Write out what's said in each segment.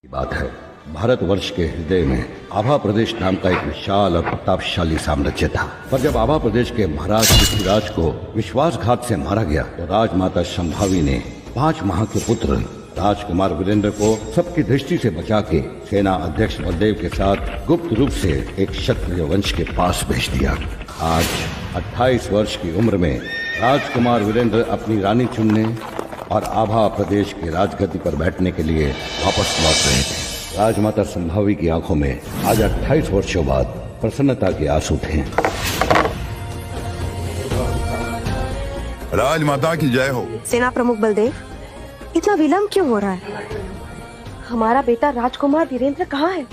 की बात है। भारतवर्ष के हृदय में आभा प्रदेश नाम का एक विशाल और प्रतापशाली साम्राज्य था। पर जब आभा प्रदेश के महाराज पृथ्वीराज को विश्वासघात से मारा गया तो राजमाता संभावी ने 5 माह के पुत्र राजकुमार वीरेंद्र को सबकी दृष्टि से बचा के सेना अध्यक्ष बलदेव के साथ गुप्त रूप से एक क्षत्रिय वंश के पास भेज दिया। आज 28 वर्ष की उम्र में राजकुमार वीरेंद्र अपनी रानी चुनने और आभा प्रदेश के राजगद्दी पर बैठने के लिए वापस लौट रहे थे। राजमाता संभावी की आंखों में आज 28 वर्षों बाद प्रसन्नता के आंसू थे। राजमाता की जय हो। सेना प्रमुख बलदेव, इतना विलंब क्यों हो रहा है? हमारा बेटा राजकुमार वीरेंद्र कहाँ है?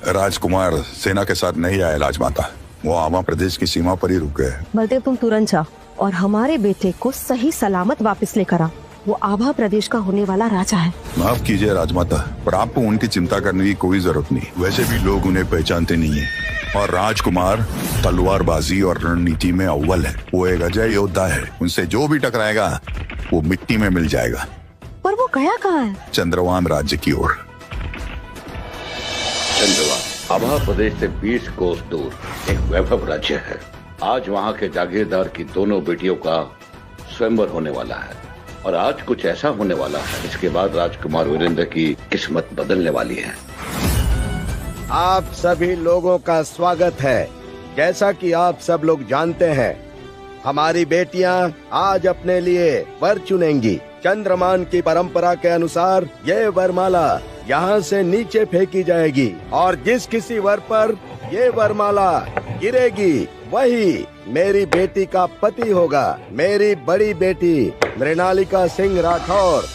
राजकुमार सेना के साथ नहीं आए राजमाता, वो आभा प्रदेश की सीमा पर ही रुक गए। बलदेव, तुम तुरंत जाओ और हमारे बेटे को सही सलामत वापस लेकर आओ। वो आभा प्रदेश का होने वाला राजा है। माफ कीजिए राजमाता, पर आपको उनकी चिंता करने की कोई जरूरत नहीं। वैसे भी लोग उन्हें पहचानते नहीं है और राजकुमार तलवारबाजी और रणनीति में अव्वल है। वो एक अजय योद्धा है, उनसे जो भी टकराएगा वो मिट्टी में मिल जाएगा। पर वो गया कहाँ है? चंद्रवान राज्य की ओर। चंद्रवान आभा प्रदेश से 20 कोस दूर एक वैभव राज्य है। आज वहाँ के जागीरदार की दोनों बेटियों का स्वयंवर होने वाला है और आज कुछ ऐसा होने वाला है इसके बाद राजकुमार वीरेंद्र की किस्मत बदलने वाली है। आप सभी लोगों का स्वागत है। जैसा कि आप सब लोग जानते हैं, हमारी बेटियां आज अपने लिए वर चुनेंगी। चंद्रमान की परंपरा के अनुसार ये वरमाला यहाँ से नीचे फेंकी जाएगी और जिस किसी वर पर ये वरमाला गिरेगी वही मेरी बेटी का पति होगा। मेरी बड़ी बेटी मृणालिका सिंह राठौर।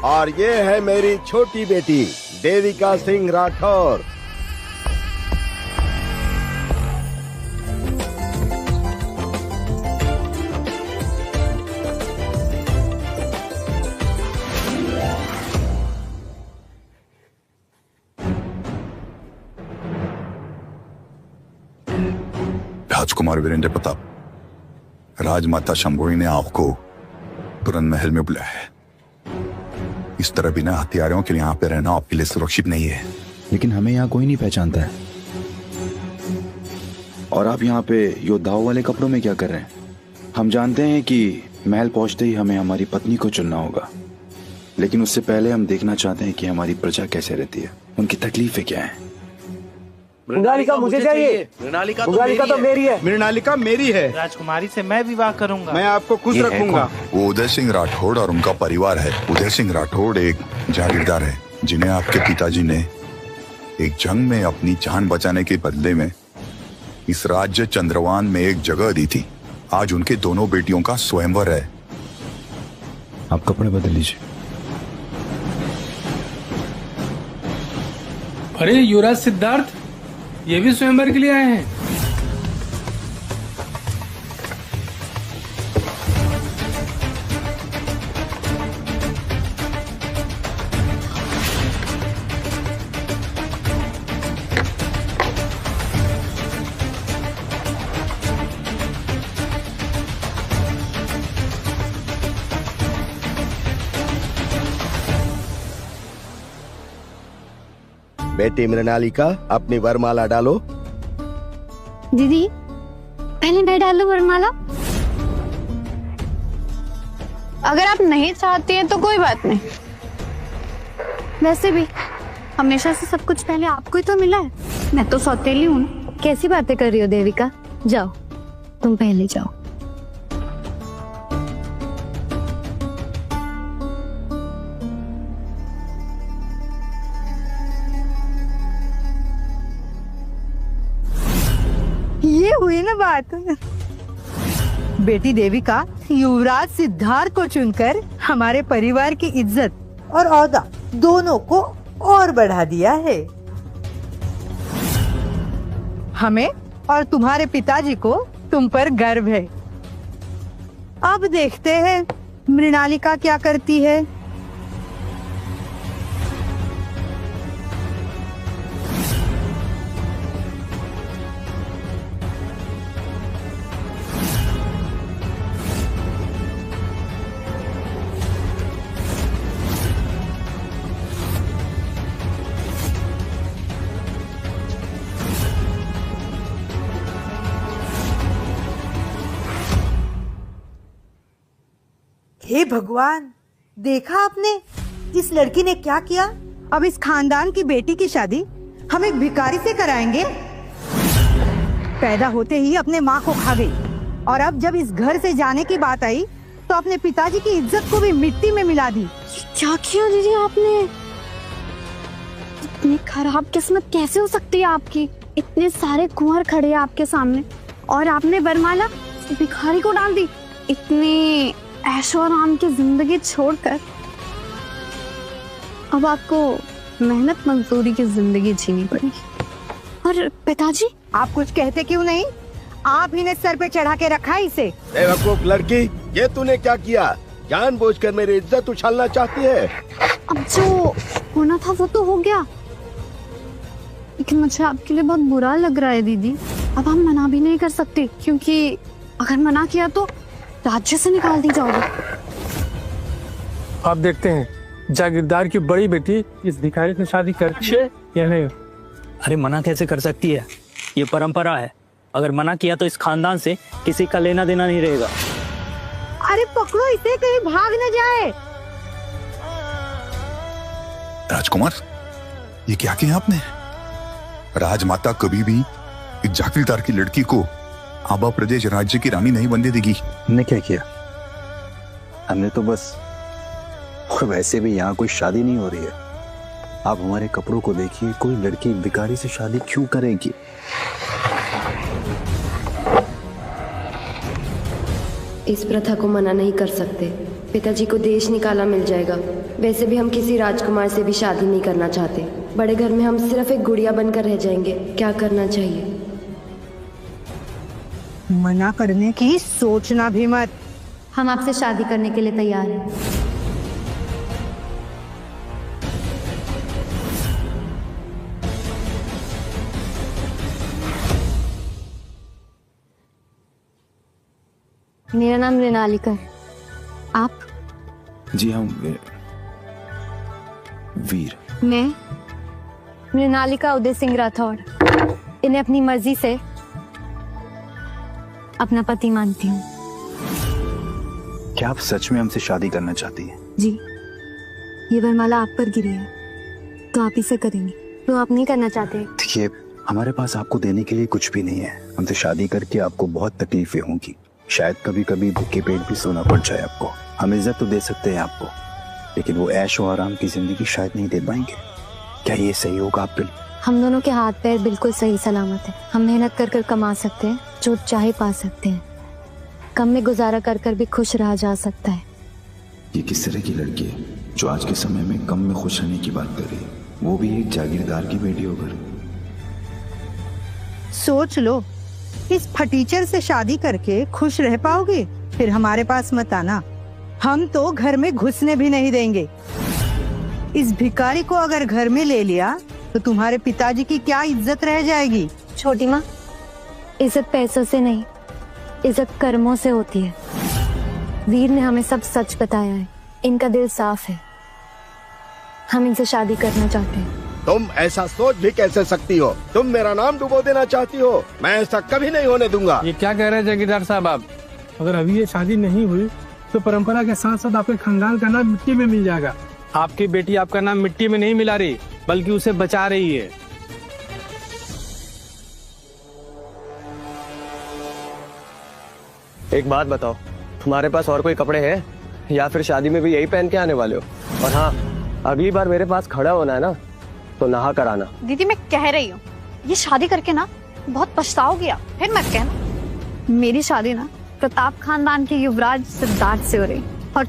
और ये है मेरी छोटी बेटी देविका सिंह राठौर। राजकुमार वीरेंद्र प्रताप, राजमाता शंभवी ने आपको तुरंत महल में बुलाया है। इस तरह बिना हथियारों के यहाँ पे रहना आपके लिए सुरक्षित नहीं है। लेकिन हमें यहाँ कोई नहीं पहचानता है। और आप यहाँ पे योद्धाओं वाले कपड़ों में क्या कर रहे हैं? हम जानते हैं कि महल पहुंचते ही हमें हमारी पत्नी को चुनना होगा, लेकिन उससे पहले हम देखना चाहते हैं कि हमारी प्रजा कैसे रहती है, उनकी तकलीफें क्या हैं। मृणालिका मुझे चाहिए। मृणालिका तो मेरी है। मृणालिका मेरी है। राजकुमारी से मैं विवाह करूंगा। मैं आपको खुश रखूंगा। वो उदय सिंह राठौड़ और उनका परिवार है। उदय सिंह राठौड़ एक जागीरदार है जिन्हें आपके पिताजी ने एक जंग में अपनी जान बचाने के बदले में इस राज्य चंद्रवान में एक जगह दी थी। आज उनके दोनों बेटियों का स्वयंवर है। आप कपड़े बदल लीजिए। अरे युवराज सिद्धार्थ, ये भी स्वयंवर के लिए आए हैं। बेटी मृणालिका, अपनी वरमाला डालो। दीदी, पहले मैं डाल दूं वरमाला? अगर आप नहीं चाहती हैं तो कोई बात नहीं। वैसे भी हमेशा से सब कुछ पहले आपको ही तो मिला है। मैं तो सौतेली हूँ ना। कैसी बातें कर रही हो देविका? जाओ, तुम पहले जाओ। ये हुई ना बात। बेटी देविका युवराज सिद्धार्थ को चुनकर हमारे परिवार की इज्जत और औहदा दोनों को और बढ़ा दिया है। हमें और तुम्हारे पिताजी को तुम पर गर्व है। अब देखते हैं मृणालिका क्या करती है। हे भगवान, देखा आपने इस लड़की ने क्या किया। अब इस खानदान की बेटी की शादी हम एक भिखारी से कराएंगे। पैदा होते ही अपने माँ को खा गई और अब जब इस घर से जाने की बात आई तो अपने पिताजी की इज्जत को भी मिट्टी में मिला दी। क्या किया दीदी आपने? इतनी खराब किस्मत कैसे हो सकती है आपकी? इतने सारे कुंवर खड़े हैं आपके सामने और आपने वरमाला भिखारी को डाल दी। इतनी ऐशो आराम की जिंदगी छोड़कर अब आपको मेहनत मजदूरी की जिंदगी जीनी पड़ेगी। और पिताजी, आप कुछ कहते क्यों नहीं? आप ही ने सर पे चढ़ा के रखा है इसे। बेवकूफ लड़की, ये तूने क्या किया? जानबूझकर मेरी इज्जत उछालना चाहती है। अब जो होना था वो तो हो गया, लेकिन मुझे आपके लिए बहुत बुरा लग रहा है दीदी। अब हम मना भी नहीं कर सकते, क्योंकि अगर मना किया तो राज्य से निकाल दी जाओगे। आप देखते हैं जागीरदार की बड़ी बेटी इस भिखारी से शादी करती है या नहीं? अरे मना कैसे कर सकती है? ये परंपरा है। अगर मना किया तो इस खानदान से किसी का लेना देना नहीं रहेगा। अरे पकड़ो इसे, कहीं भाग न जाए। राजकुमार, ये क्या किया आपने? राजमाता कभी भी एक जागीरदार की लड़की को आभा प्रदेश राज्य की रानी नहीं बनने देगी। हमने क्या किया? हमने तो बस, और वैसे भी यहाँ कोई शादी नहीं हो रही है। आप हमारे कपड़ों को देखिए, कोई लड़की भिखारी से शादी क्यों करेगी? इस प्रथा को मना नहीं कर सकते। पिताजी को देश निकाला मिल जाएगा। वैसे भी हम किसी राजकुमार से भी शादी नहीं करना चाहते। बड़े घर में हम सिर्फ एक गुड़िया बनकर रह जाएंगे। क्या करना चाहिए? मना करने की सोचना भी मत। हम आपसे शादी करने के लिए तैयार हैं। मेरा नाम मृणालिका है। आप? जी हम वीर। मैं मृणालिका उदय सिंह राठौड़ इन्हें अपनी मर्जी से अपना पति मानती हूँ। क्या आप सच में हमसे शादी करना चाहती हैं? जी, ये वरमाला आप पर गिरी है तो आप इसे करेंगी। तो आप नहीं करना चाहते? देखिए, हमारे पास आपको देने के लिए कुछ भी नहीं है। हमसे शादी करके आपको बहुत तकलीफें होंगी। शायद कभी कभी भूखे पेट भी सोना पड़ जाए आपको। हम इज्जत तो दे सकते हैं आपको, लेकिन वो ऐश और आराम की जिंदगी शायद नहीं दे पाएंगे। क्या ये सही होगा आपके लिए? हम दोनों के हाथ पैर बिल्कुल सही सलामत है। हम मेहनत कर कर कमा सकते हैं, जो चाहे पा सकते हैं। कम में गुजारा कर कर भी खुश रहा जा सकता है। ये किस तरह की लड़की है जो आज के समय में कम में खुश रहने की बात कर रही है? वो भी एक जागीरदार की बेटी होकर। सोच लो, इस फटीचर से शादी करके खुश रह पाओगे? फिर हमारे पास मत आना, हम तो घर में घुसने भी नहीं देंगे। इस भिखारी को अगर घर में ले लिया तो तुम्हारे पिताजी की क्या इज्जत रह जाएगी? छोटी माँ, इज्जत पैसों से नहीं, इज्जत कर्मों से होती है। वीर ने हमें सब सच बताया है। इनका दिल साफ है। हम इनसे शादी करना चाहते हैं। तुम ऐसा सोच भी कैसे सकती हो? तुम मेरा नाम डुबो देना चाहती हो? मैं ऐसा कभी नहीं होने दूंगा। ये क्या कह रहे हैं जागीरदार साहब आप? अगर अभी ये शादी नहीं हुई तो परंपरा के साथ साथ आपके खानदान का नाम मिट्टी में मिल जाएगा। आपकी बेटी आपका नाम मिट्टी में नहीं मिला रही, बल्कि उसे बचा रही है। एक बात बताओ, तुम्हारे पास और कोई कपड़े हैं या फिर शादी में भी यही पहन के आने वाले हो? और हाँ, अगली बार मेरे पास खड़ा होना है ना तो नहा कर आना। दीदी मैं कह रही हूँ, ये शादी करके ना बहुत पछताओगी आप। फिर मत कहना। मेरी शादी ना प्रताप खानदान के युवराज सिद्धार्थ से हो रही और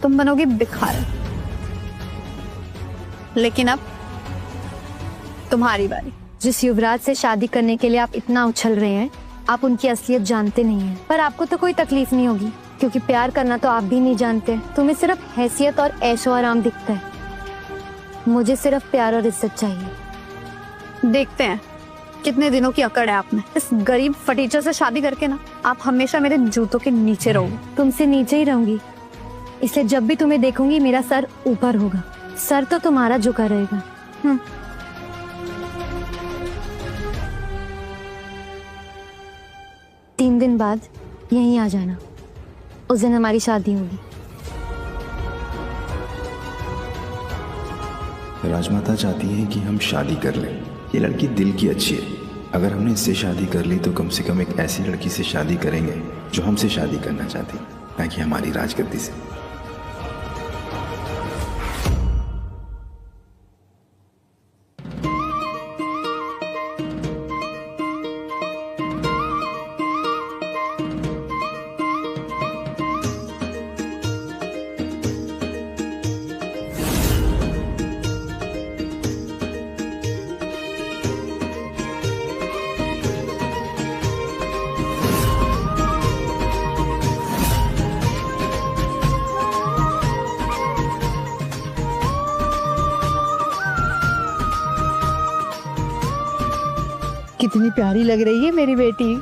तुम बनोगी भिखारी। लेकिन अब तुम्हारी बारी। जिस युवराज से शादी करने के लिए आप इतना उछल रहे हैं, आप उनकी असलियत जानते नहीं हैं। पर आपको तो कोई तकलीफ नहीं होगी, क्योंकि प्यार करना तो आप भी नहीं जानते। तुम्हें सिर्फ हैसियत और ऐशो आराम दिखता है। मुझे सिर्फ प्यार और इज्जत चाहिए। देखते हैं कितने दिनों की अकड़ है आप में। इस गरीब फटीचर से शादी करके ना आप हमेशा मेरे जूतों के नीचे रहोगे। तुमसे नीचे ही रहूंगी, इसलिए जब भी तुम्हें देखूंगी मेरा सर ऊपर होगा। सर तो तुम्हारा झुका रहेगा। 3 दिन बाद यहीं आ जाना। उस दिन हमारी शादी होगी। राजमाता चाहती है कि हम शादी कर लें। ये लड़की दिल की अच्छी है। अगर हमने इससे शादी कर ली तो कम से कम एक ऐसी लड़की से शादी करेंगे जो हमसे शादी करना चाहती, ना कि हमारी राजगद्दी से। कितनी प्यारी लग रही है मेरी बेटी।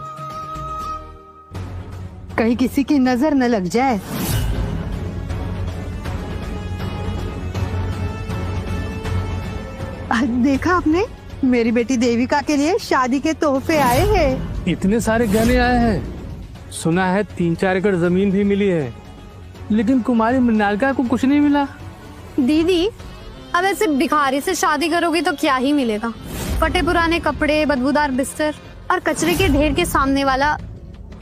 कहीं किसी की नजर न लग जाए। देखा आपने, मेरी बेटी देविका के लिए शादी के तोहफे आए हैं। इतने सारे गहने आए हैं। सुना है 3-4 एकड़ जमीन भी मिली है, लेकिन कुमारी मृणालिका को कुछ नहीं मिला। दीदी, अब ऐसे भिखारी से शादी करोगी तो क्या ही मिलेगा? फटे पुराने कपड़े, बदबूदार बिस्तर और कचरे के ढेर के सामने वाला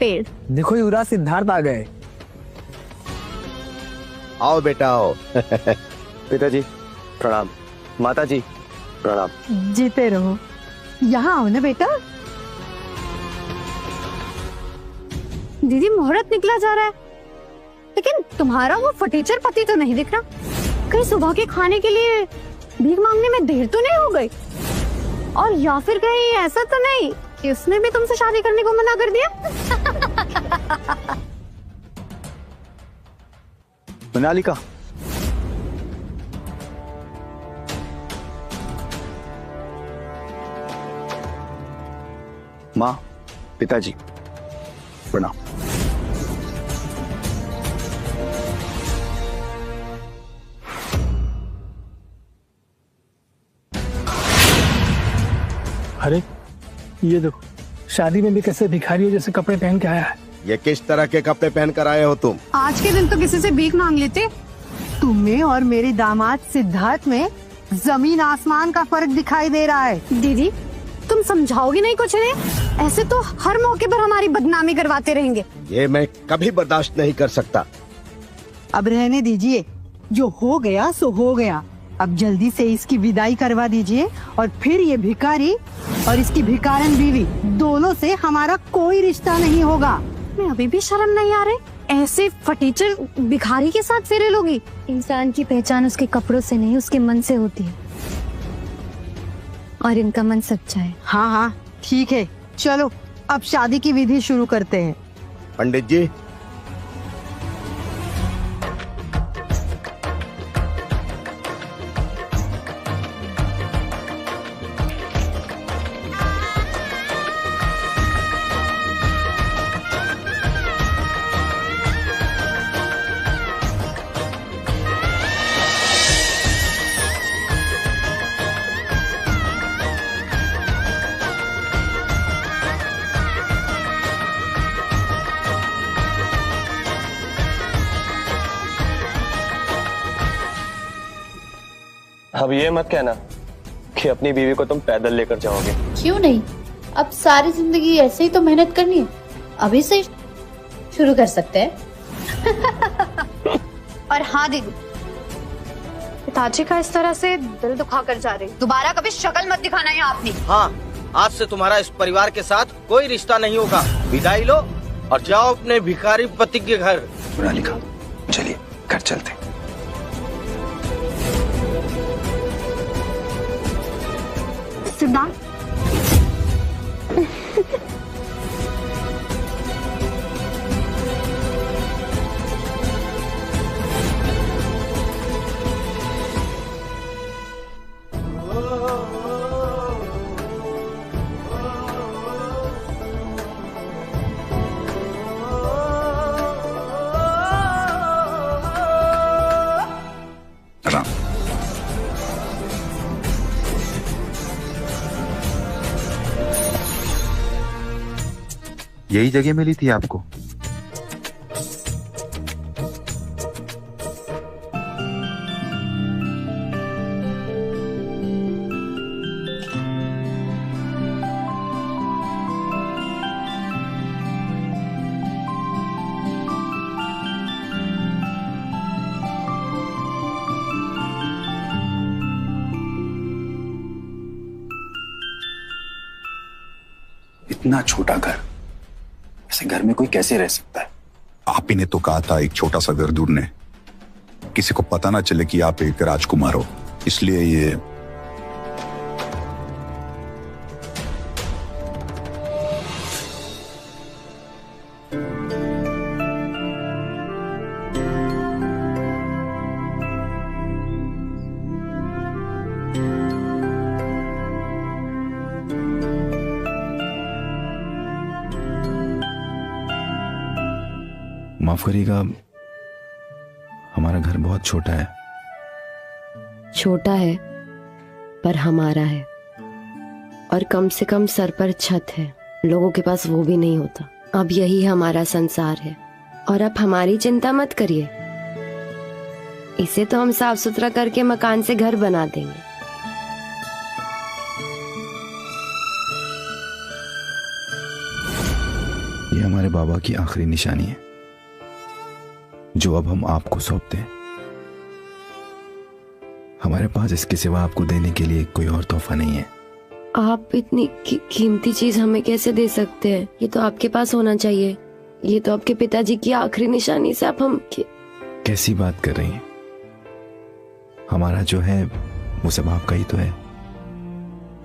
पेड़। देखो युवराज सिद्धार्थ आ गए। आओ बेटा आओ। पिताजी प्रणाम, माताजी प्रणाम। जीते रहो। यहाँ आओ ना बेटा। दीदी, मुहूर्त निकला जा रहा है, लेकिन तुम्हारा वो फटीचर पति तो नहीं दिख रहा। कहीं सुबह के खाने के लिए भीख मांगने में देर तो नहीं हो गई? और या फिर कहीं ऐसा तो नहीं कि उसने भी तुमसे शादी करने को मना कर दिया? मृणालिका, माँ, पिताजी प्रणाम। अरे ये देखो, शादी में भी कैसे भिखारी जैसे कपड़े पहन के आया है। ये किस तरह के कपड़े पहन कर आए हो तुम? आज के दिन तो किसी से भीख मांग लेते। तुम्हें और मेरे दामाद सिद्धार्थ में जमीन आसमान का फर्क दिखाई दे रहा है। दीदी, तुम समझाओगी नहीं कुछ ने? ऐसे तो हर मौके पर हमारी बदनामी करवाते रहेंगे। ये मैं कभी बर्दाश्त नहीं कर सकता। अब रहने दीजिए, जो हो गया सो हो गया। अब जल्दी से इसकी विदाई करवा दीजिए, और फिर ये भिखारी और इसकी भिखारन बीवी दोनों से हमारा कोई रिश्ता नहीं होगा। मैं अभी भी शर्म नहीं आ रही? ऐसे फटीचर भिखारी के साथ फेरे लोगी? इंसान की पहचान उसके कपड़ों से नहीं, उसके मन से होती है, और इनका मन सच्चा है। हाँ हाँ ठीक है, चलो अब शादी की विधि शुरू करते हैं। पंडित जी, अब ये मत कहना कि अपनी बीवी को तुम पैदल लेकर जाओगे। क्यों नहीं, अब सारी जिंदगी ऐसे ही तो मेहनत करनी है, अभी से शुरू कर सकते हैं। और हाँ दीदी, पिताजी का इस तरह से दिल दुखा कर जा रही, दोबारा कभी शक्ल मत दिखाना है आपने। हाँ, आज से तुम्हारा इस परिवार के साथ कोई रिश्ता नहीं होगा। विदाई लो और जाओ अपने भिखारी पति के घर। मृणालिका, चलिए घर चलते। सिद्धार्थ, राम, यही जगह मिली थी आपको? इतना छोटा घर, ऐसे घर में कोई कैसे रह सकता है? आप ही ने तो कहा था एक छोटा सा घर ढूंढने, किसी को पता ना चले कि आप एक राजकुमार हो, इसलिए ये माफ करिएगा, हमारा घर बहुत छोटा है। छोटा है पर हमारा है, और कम से कम सर पर छत है। लोगों के पास वो भी नहीं होता। अब यही हमारा संसार है, और अब हमारी चिंता मत करिए। इसे तो हम साफ सुथरा करके मकान से घर बना देंगे। ये हमारे बाबा की आखिरी निशानी है, जो अब हम आपको सौंपते हैं। हमारे पास इसके सिवा आपको देने के लिए कोई और तोहफा नहीं है। आप इतनी कीमती चीज हमें कैसे दे सकते हैं? ये तो आपके पास होना चाहिए। ये तो आपके पिताजी की आखिरी निशानी से आप हम कैसी बात कर रही हैं? हमारा जो है वो सब आपका ही तो है,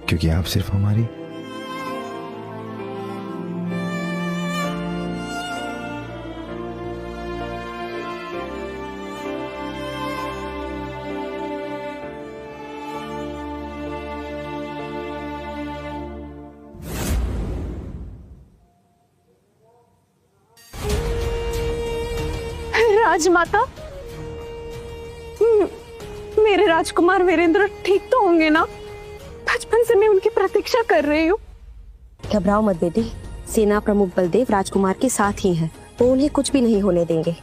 क्योंकि आप सिर्फ हमारी। राजमाता, मेरे राजकुमार वीरेंद्र ठीक तो होंगे ना? बचपन से मैं उनकी प्रतीक्षा कर रही हूँ। घबराओ मत बेटी, सेना प्रमुख बलदेव राजकुमार के साथ ही हैं। वो उन्हें कुछ भी नहीं होने देंगे।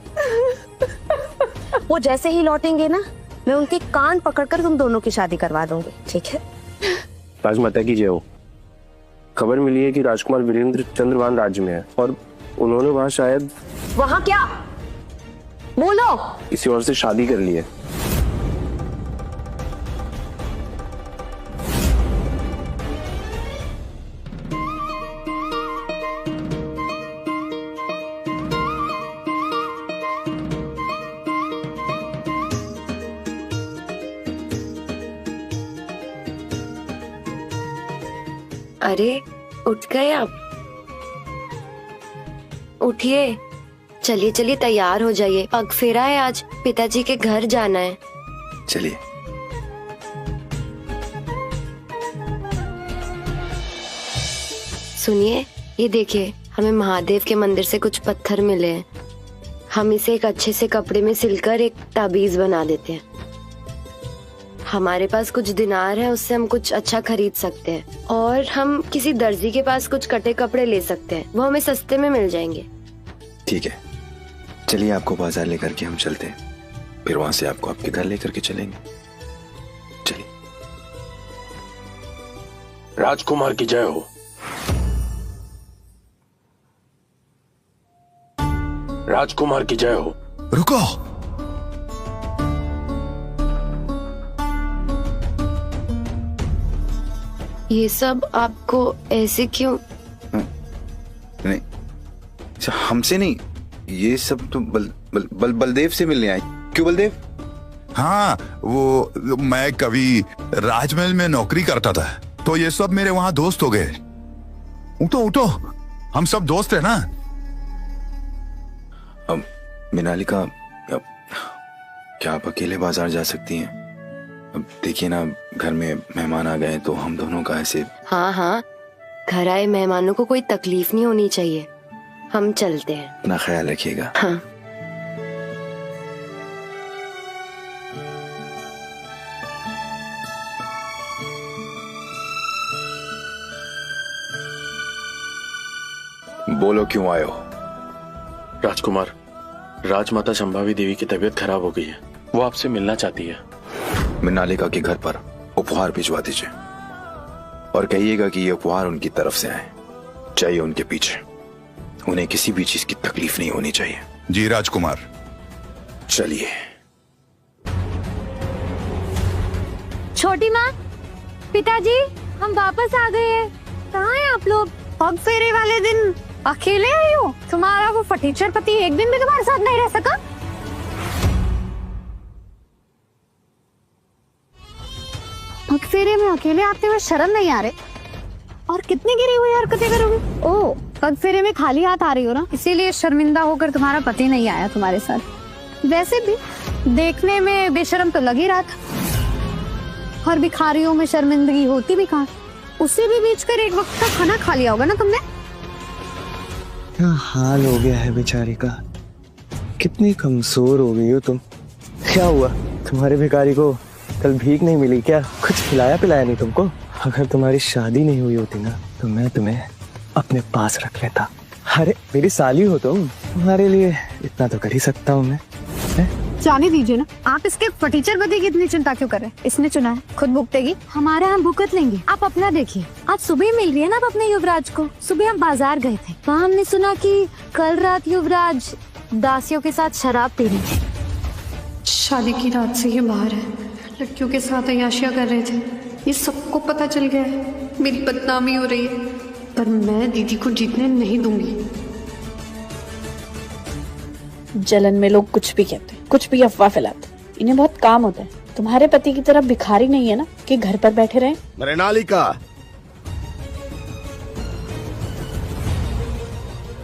वो जैसे ही लौटेंगे ना, मैं उनके कान पकड़कर तुम दोनों की शादी करवा दूंगी, ठीक है? राजमाता की जय हो। खबर मिली है कि राजकुमार वीरेंद्र चंद्रवान राज्य में है, और उन्होंने वहाँ शायद वहाँ क्या बोलो, किसी और से शादी कर ली है। अरे उठ गए आप? उठिए, चलिए चलिए तैयार हो जाइए। पग फेरा है आज, पिताजी के घर जाना है। चलिए। सुनिए, ये देखिए, हमें महादेव के मंदिर से कुछ पत्थर मिले हैं। हम इसे एक अच्छे से कपड़े में सिलकर एक ताबीज बना देते हैं। हमारे पास कुछ दिनार है, उससे हम कुछ अच्छा खरीद सकते हैं। और हम किसी दर्जी के पास कुछ कटे कपड़े ले सकते हैं, वो हमें सस्ते में मिल जाएंगे। ठीक है, चलिए आपको बाजार लेकर के हम चलते हैं, फिर वहां से आपको आपके घर लेकर के चलेंगे। चलिए। राजकुमार की जय हो। राजकुमार की जय हो। रुको, ये सब आपको ऐसे क्यों? नहीं, हमसे नहीं, ये सब तो बलदेव से मिलने आए। क्यों बलदेव? हाँ, वो मैं कभी राजमहल में नौकरी करता था, तो ये सब मेरे वहां दोस्त हो गए। उठो उठो, हम सब दोस्त है ना। अब मिनालिका, क्या आप अकेले बाजार जा सकती हैं? अब देखिए ना, घर में मेहमान आ गए तो हम दोनों का ऐसे। हाँ हाँ, घर आए मेहमानों को कोई तकलीफ नहीं होनी चाहिए। हम चलते हैं। अपना ख्याल रखिएगा। हाँ। बोलो, क्यों आए हो? राजकुमार, राजमाता संभावी देवी की तबीयत खराब हो गई है, वो आपसे मिलना चाहती है। मिनालिका के घर पर उपहार भिजवा दीजिए, और कहिएगा कि ये उपहार उनकी तरफ से आए। चाहिए उनके पीछे, उन्हें किसी भी चीज की तकलीफ नहीं होनी चाहिए। जी राजकुमार। चलिए। छोटी माँ, पिताजी, हम वापस आ गए हैं। कहाँ हैं आप लोग? पग फेरे वाले दिन अकेले आई हो? तुम्हारा वो फटीचर पति एक दिन भी तुम्हारे साथ नहीं रह सका? पग फेरे में अकेले आते हुए शर्म नहीं आ रहे? और कितनी गिरी हुई हरकतें करोगी? ओ, पग फेरे में खाली हाथ आ रही हो ना, इसीलिए शर्मिंदा होकर तुम्हारा पति नहीं आया तुम्हारे साथ। वैसे भी देखने में बेशर्म तो लग ही रहा था। और भिखारियों में शर्मिंदगी होती भी कहाँ? उसे भी बेच कर एक वक्त का खाना खा लिया होगा ना तुमने। क्या हाल हो गया है बेचारी का, कितनी कमजोर हो गई हो तुम। क्या हुआ, तुम्हारे भिखारी को कल भीख नहीं मिली क्या? कुछ खिलाया पिलाया नहीं तुमको? अगर तुम्हारी शादी नहीं हुई होती ना तो मैं तुम्हें अपने पास रख लेता। अरे मेरी साली हो तुम, तुम्हारे लिए इतना तो कर ही सकता हूँ मैं। जाने दीजिए ना, आप इसके फटीचर पति की इतनी चिंता क्यों कर रहे हैं? इसने चुना है, खुद भुगतेगी। हमारे हम भुगत लेंगे, आप अपना देखिए। आज सुबह ही मिल रही है ना आप अपने युवराज को। सुबह हम बाजार गए थे, वहाँ हमने सुना कि कल रात युवराज दासियों के साथ शराब पी रहे थे। शादी की रात से ये बाहर है, लड़कियों के साथ अय्याशियां कर रहे थे। ये सबको पता चल गया है, मेरी बदनामी हो रही है, पर मैं दीदी को जीतने नहीं दूंगी। जलन में लोग कुछ भी कहते हैं, कुछ भी अफवाह फैलाते हैं। इन्हें बहुत काम होता है। तुम्हारे पति की तरह भिखारी नहीं है ना कि घर पर बैठे रहें। मृणालिका,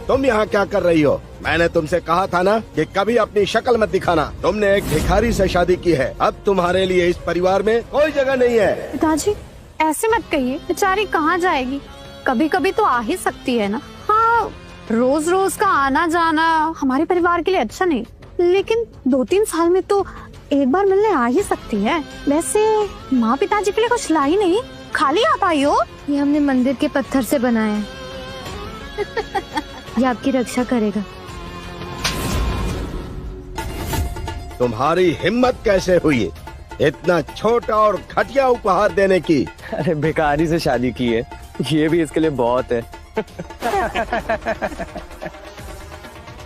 तुम यहाँ क्या कर रही हो? मैंने तुमसे कहा था ना कि कभी अपनी शक्ल मत दिखाना। तुमने एक भिखारी से शादी की है, अब तुम्हारे लिए इस परिवार में कोई जगह नहीं है। पिताजी ऐसे मत कहिए, बेचारी कहाँ जाएगी? कभी कभी तो आ ही सकती है ना। हाँ, रोज रोज का आना जाना हमारे परिवार के लिए अच्छा नहीं, लेकिन 2-3 साल में तो एक बार मिलने आ ही सकती है। वैसे माँ पिताजी के लिए कुछ लाई नहीं, खाली आप आई हो? ये हमने मंदिर के पत्थर से बनाया है। ये आपकी रक्षा करेगा। तुम्हारी हिम्मत कैसे हुई इतना छोटा और घटिया उपहार देने की? अरे भिखारी से शादी की है, ये भी इसके लिए बहुत है।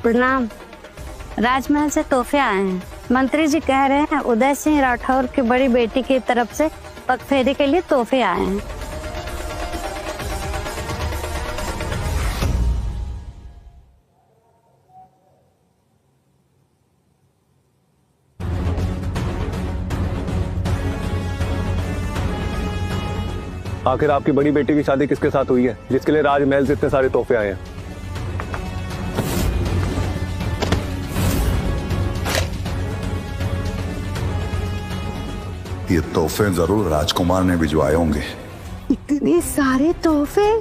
प्रणाम। राजमहल से तोहफे आए हैं। मंत्री जी कह रहे हैं उदय सिंह राठौर की बड़ी बेटी की तरफ से पगफेरे के लिए तोहफे आए हैं। आखिर आपकी बड़ी बेटी की शादी किसके साथ हुई है जिसके लिए राजमहल से इतने सारे तोहफे आए हैं? ये तोहफे जरूर राजकुमार ने भिजवाए होंगे। इतने सारे तोहफे,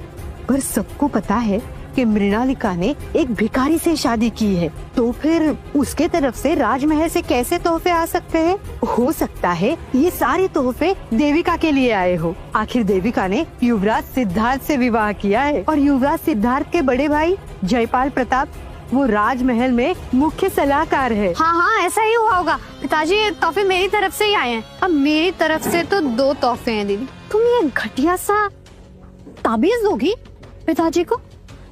पर सबको पता है कि मृणालिका ने एक भिखारी से शादी की है, तो फिर उसके तरफ से राजमहल से कैसे तोहफे आ सकते हैं? हो सकता है ये सारे तोहफे देविका के लिए आए हो। आखिर देविका ने युवराज सिद्धार्थ से विवाह किया है और युवराज सिद्धार्थ के बड़े भाई जयपाल प्रताप वो राजमहल में मुख्य सलाहकार है। हाँ हाँ, ऐसा ही हुआ होगा। पिताजी ये तोहफे मेरी तरफ से ही आए हैं। अब मेरी तरफ से तो 2 तोहफे हैं दीदी। तुम ये घटिया सा ताबीज दोगी पिताजी को?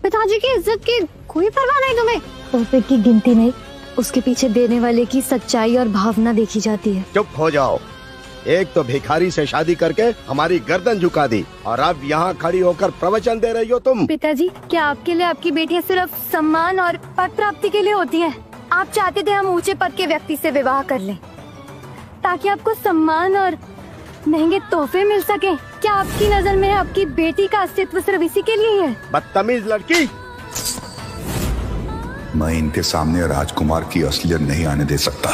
पिताजी की इज्जत की कोई परवाह नहीं तुम्हें? तोहफे की गिनती नहीं, उसके पीछे देने वाले की सच्चाई और भावना देखी जाती है। चुप हो जाओ। एक तो भिखारी से शादी करके हमारी गर्दन झुका दी और अब यहाँ खड़ी होकर प्रवचन दे रही हो तुम। पिताजी, क्या आपके लिए आपकी बेटियां सिर्फ सम्मान और पद प्राप्ति के लिए होती हैं? आप चाहते थे हम ऊंचे पद के व्यक्ति से विवाह कर लें ताकि आपको सम्मान और महंगे तोहफे मिल सके। क्या आपकी नजर में आपकी बेटी का अस्तित्व सिर्फ इसी के लिए है? बदतमीज लड़की। मैं इनके सामने राजकुमार की असलियत नहीं आने दे सकता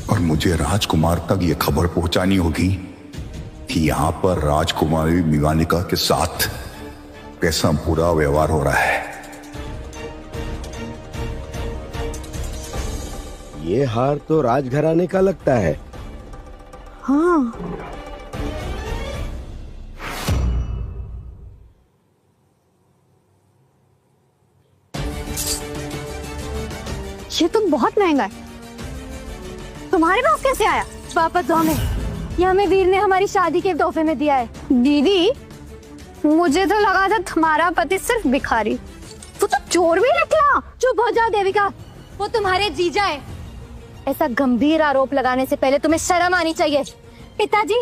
और मुझे राजकुमार तक ये खबर पहुंचानी होगी कि यहाँ पर राजकुमारी मृणालिका के साथ कैसा बुरा व्यवहार हो रहा है। ये हार तो राजघराने का लगता है। हाँ, ये तो बहुत महंगा है। तुम्हारे पास कैसे आया? वापस दो हमें। ये हमें वीर ने हमारी शादी के तोहफे में दिया है। दीदी, मुझे तो लगा था तुम्हारा पति सिर्फ भिखारी, वो तो चोर भी निकला। चुप हो जाओ देविका, वो तुम्हारे जीजा है। ऐसा गंभीर आरोप लगाने से पहले तुम्हें शर्म आनी चाहिए। पिताजी,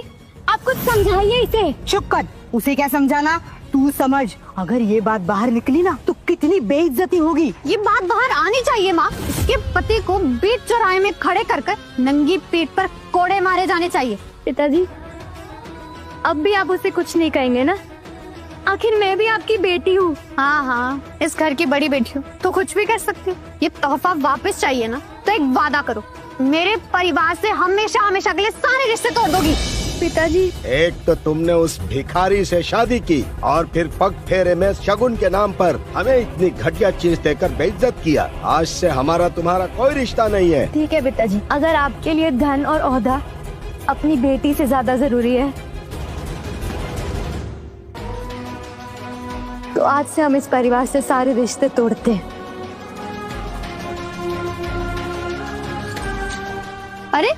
आप कुछ समझाइए इसे। चुप कर, उसे क्या समझाना, तू समझ, अगर ये बात बाहर निकली ना तो कितनी बेइज्जती होगी। ये बात बाहर आनी चाहिए माँ। इसके पति को बीच चौराहे में खड़े कर नंगी पीठ पर कोड़े मारे जाने चाहिए। पिताजी, अब भी आप उसे कुछ नहीं कहेंगे ना? आखिर मैं भी आपकी बेटी हूँ। हाँ हाँ, इस घर की बड़ी बेटी हूँ तो कुछ भी कर सकती हूँ। ये तोहफा वापस चाहिए ना तो एक वादा करो, मेरे परिवार से हमेशा हमेशा के लिए सारे रिश्ते तोड़ दोगी। पिताजी, एक तो तुमने उस भिखारी से शादी की और फिर पग फेरे में शगुन के नाम पर हमें इतनी घटिया चीज देकर बेइज्जत किया। आज से हमारा तुम्हारा कोई रिश्ता नहीं है। ठीक है पिताजी, अगर आपके लिए धन और ओहदा अपनी बेटी से ज्यादा जरूरी है तो आज से हम इस परिवार से सारे रिश्ते तोड़ते हैं। अरे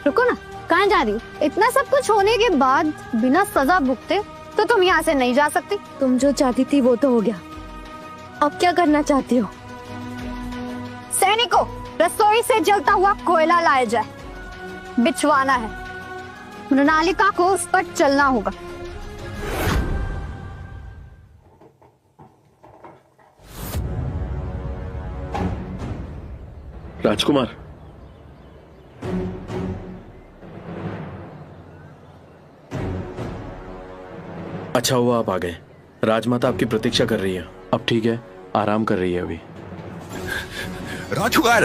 रुको ना, कहाँ जा रही हो? इतना सब कुछ होने के बाद बिना सजा भुगते तो तुम यहाँ से नहीं जा सकती। तुम जो चाहती थी वो तो हो गया, अब क्या करना चाहती हो? सैनिकों, रसोई से जलता हुआ कोयला लाया जाए, बिछवाना है। मृणालिका को उस पर चलना होगा। राजकुमार, अच्छा हुआ आप आ गए। राजमाता आपकी प्रतीक्षा कर रही है। अब ठीक है, आराम कर रही है अभी। राजकुमार,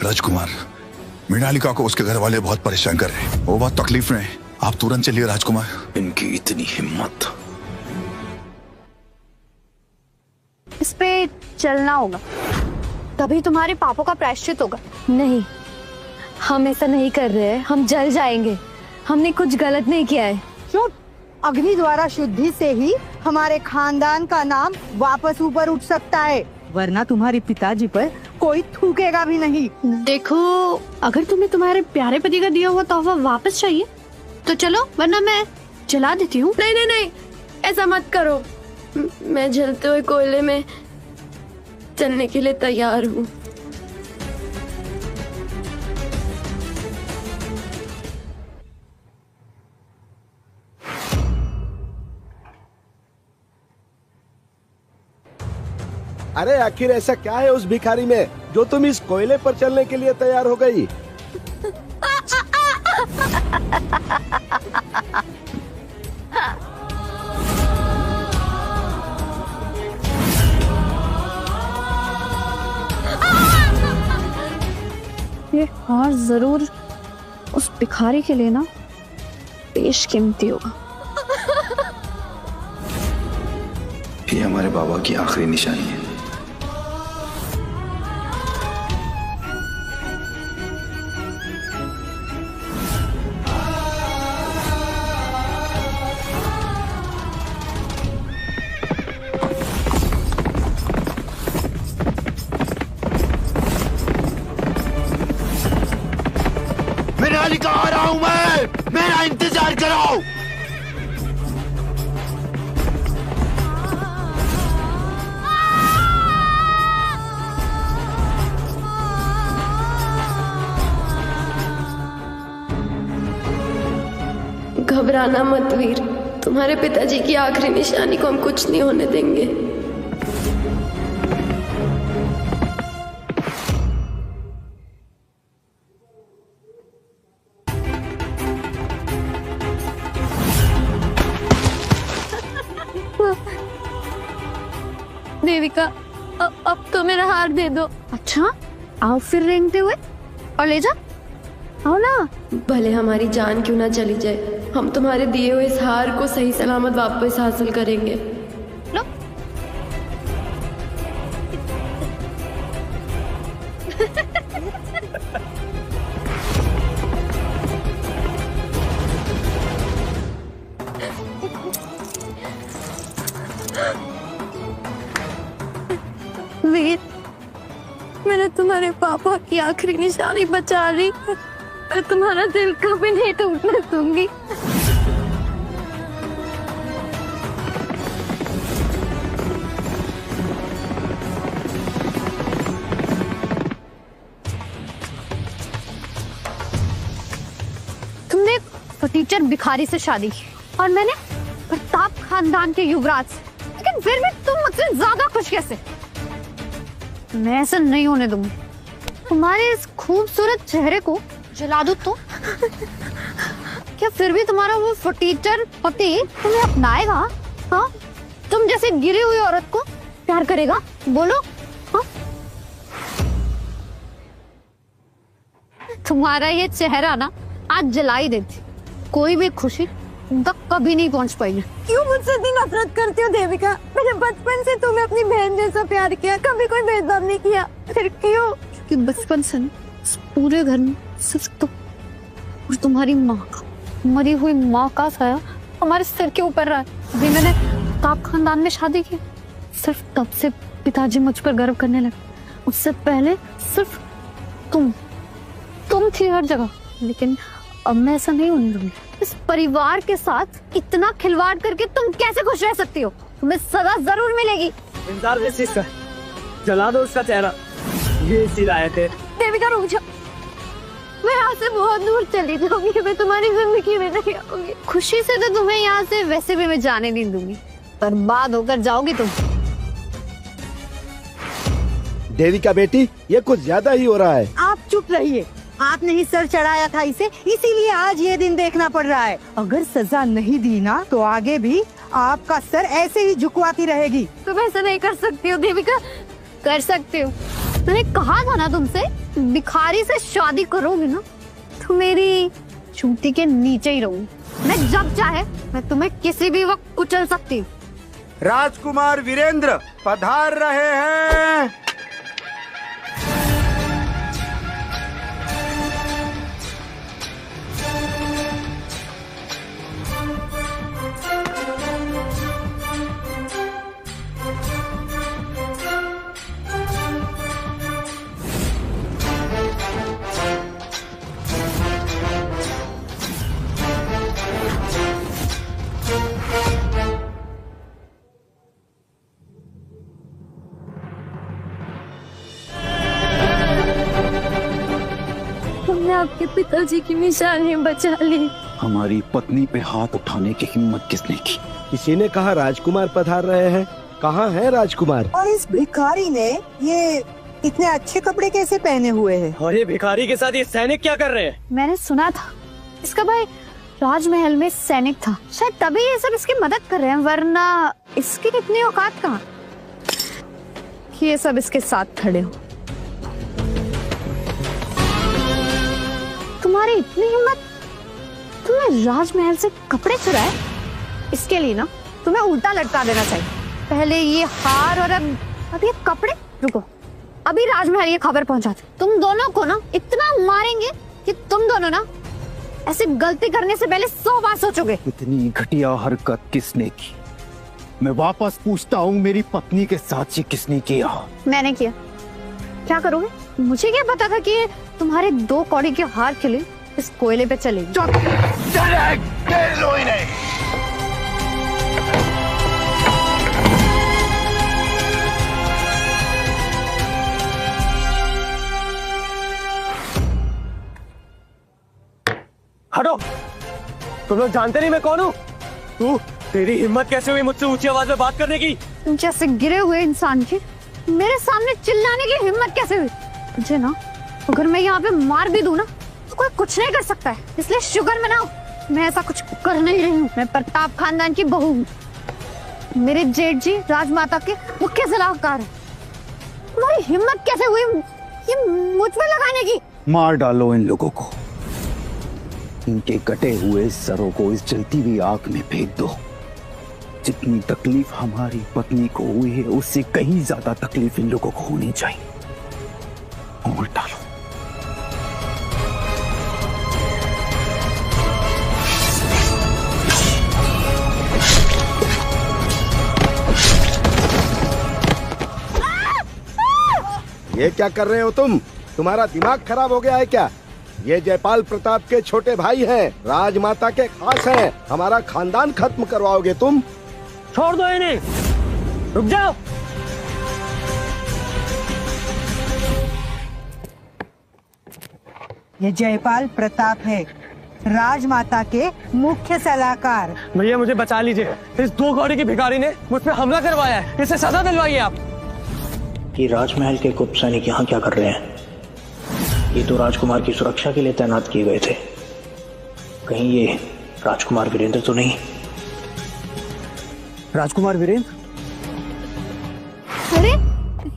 राजकुमार, मृणालिका को उसके घर वाले बहुत परेशान कर रहे हैं। वो बहुत तकलीफ में है। आप तुरंत चलिए राजकुमार। इनकी इतनी हिम्मत। इस पे चलना होगा, तभी तुम्हारे पापों का प्रायश्चित होगा। नहीं, हम ऐसा नहीं कर रहे हैं, हम जल जाएंगे। हमने कुछ गलत नहीं किया है। चुप, अग्नि द्वारा शुद्धि से ही हमारे खानदान का नाम वापस ऊपर उठ सकता है, वरना तुम्हारे पिताजी पर कोई थूकेगा भी नहीं। देखो, अगर तुम्हें तुम्हारे प्यारे पति का दिया हुआ तोहफा वापस चाहिए तो चलो, वरना मैं जला देती हूँ। नहीं नहीं नहीं, ऐसा मत करो। मैं जलते हुए कोयले में चलने के लिए तैयार हूँ। अरे आखिर ऐसा क्या है उस भिखारी में जो तुम इस कोयले पर चलने के लिए तैयार हो गई? ये हार जरूर उस भिखारी के लिए ना बेशकीमती होगा। ये हमारे बाबा की आखिरी निशानी है। मृणालिका, आ रहा हूं मैं, मेरा इंतजार करो। घबराना मत वीर, तुम्हारे पिताजी की आखिरी निशानी को हम कुछ नहीं होने देंगे। देविका, अब तो मेरा हार दे दो। अच्छा, आओ फिर रेंगते हुए, और ले जा, आओ ना। भले हमारी जान क्यों ना चली जाए, हम तुम्हारे दिए हुए इस हार को सही सलामत वापस हासिल करेंगे। लो। वीर, मैंने तुम्हारे पापा की आखिरी निशानी बचा ली। मैं तुम्हारा दिल कभी नहीं टूटने दूंगी। फटीचर भिखारी से शादी की और मैंने प्रताप खानदान के युवराज से। लेकिन फिर भी तुम मुझसे ज्यादा खुश कैसे? मैं ऐसा नहीं होने दूंगी। तुम्हारे इस खूबसूरत चेहरे को जला दूं तो क्या फिर भी तुम्हारा वो फटीचर पति तुम्हें अपनाएगा? हाँ, तुम जैसे गिरी हुई औरत को प्यार करेगा? बोलो। हाँ? तुम्हारा ये चेहरा ना आज जला ही देती। कोई भी खुशी तुम तक कभी नहीं पहुंच पाएगी। क्यों मुझसे इतनी नफरत करती हो देविका? मैंने बचपन से तुम्हें अपनी बहन जैसा प्यार किया, कभी कोई भेदभाव नहीं किया। फिर क्यों? कि बचपन से इस पूरे घर में सिर्फ तुम और तुम्हारी माँ का, मरी हुई माँ का साया हमारे सिर के ऊपर रहा है। अभी मैंने प्रताप खानदान में शादी की, सिर्फ तब से पिताजी मुझ पर गर्व करने लगे। उससे पहले सिर्फ तुम थी हर जगह। लेकिन अब मैं ऐसा नहीं होने दूंगी। इस परिवार के साथ इतना खिलवाड़ करके तुम कैसे खुश रह सकती हो? तुम्हें सजा जरूर मिलेगी। इंतजार कैसे इसका? जला दो उसका चेहरा। ये इसी लायक है। देविका रुक जाओ, मैं यहाँ से बहुत दूर चली जाऊंगी। मैं तुम्हारी जिंदगी में नहीं आऊंगी। खुशी से तो तुम्हें यहाँ से वैसे भी मैं जाने नहीं दूंगी, बर्बाद होकर जाओगी तुम। देविका बेटी, ये कुछ ज्यादा ही हो रहा है। आप चुप रहिए। आपने ही सर चढ़ाया था इसे, इसीलिए आज ये दिन देखना पड़ रहा है। अगर सजा नहीं दी ना तो आगे भी आपका सर ऐसे ही झुकवाती रहेगी। तुम ऐसा नहीं कर सकती हो देविका। कर सकती हो। मैंने कहा था ना तुमसे, भिखारी से शादी करोगी ना तो मेरी चूटी के नीचे ही रहूंगी। मैं जब चाहे मैं तुम्हें किसी भी वक्त कुचल सकती हूँ। राजकुमार वीरेंद्र पधार रहे हैं। आपके पिताजी की निशानी बचा ली। हमारी पत्नी पे हाथ उठाने की हिम्मत किसने की? किसी ने कहा राजकुमार पधार रहे हैं। कहाँ है राजकुमार? और इस भिखारी ने ये इतने अच्छे कपड़े कैसे पहने हुए हैं? और ये भिखारी के साथ ये सैनिक क्या कर रहे हैं? मैंने सुना था इसका भाई राजमहल में सैनिक था, शायद तभी ये सब इसकी मदद कर रहे हैं, वरना इसकी इतनी औकात कहाँ कि ये सब इसके साथ खड़े हो। तुम्हारी इतनी हिम्मत, तुम्हें राजमहल से कपड़े चुराए? इसके लिए ना तुम्हें उल्टा लटका देना चाहिए। पहले ये हार और अब ये कपड़े। रुको, अभी राजमहल ये खबर पहुंचाते। तुम दोनों को ना इतना मारेंगे कि तुम दोनों ना ऐसे गलती करने से पहले 100 बार सोचोगे। इतनी घटिया हरकत किसने की? मैं वापस पूछता हूँ, मेरी पत्नी के साथ ये किसने किया? मैंने किया। क्या करोगे? मुझे क्या पता था कि तुम्हारे 2 कौड़ी के हार के लिए इस कोयले पे चलेगी। हटो, तुम लोग जानते नहीं मैं कौन हूँ? तेरी हिम्मत कैसे हुई मुझसे ऊंची आवाज में बात करने की? तुम जैसे गिरे हुए इंसान की मेरे सामने चिल्लाने की हिम्मत कैसे हुई? मुझे ना अगर मैं यहाँ पे मार भी दूँ ना तो कोई कुछ नहीं कर सकता है। इसलिए शुगर मनाओ, मैं ऐसा कुछ कर नहीं रही हूँ। मैं प्रताप खानदान की बहू हूँ। मेरे जेठ जी राजमाता के मुख्य सलाहकार हैं। तुम्हारी हिम्मत कैसे हुई ये मुझ पर लगाने की? मार डालो इन लोगों को, इनके कटे हुए सरों को इस जलती हुई आग में फेंक दो। जितनी तकलीफ हमारी पत्नी को हुई है उससे कहीं ज्यादा तकलीफ इन लोगों को होनी चाहिए। और डालो। ये क्या कर रहे हो तुम? तुम्हारा दिमाग खराब हो गया है क्या? ये जयपाल प्रताप के छोटे भाई हैं, राजमाता के खास हैं। हमारा खानदान खत्म करवाओगे तुम? छोड़ दो इन्हें, रुक जाओ। ये जयपाल प्रताप है, राजमाता के मुख्य सलाहकार। भैया मुझे बचा लीजिए, इस 2 कौड़ी की भिखारी ने मुझ पे हमला करवाया है, इसे सजा दिलवाइए आप। ये राजमहल के गुप्त सैनिक यहाँ क्या कर रहे हैं? ये तो राजकुमार की सुरक्षा के लिए तैनात किए गए थे। कहीं ये राजकुमार वीरेंद्र तो नहीं? राजकुमार वीरेंद्र? अरे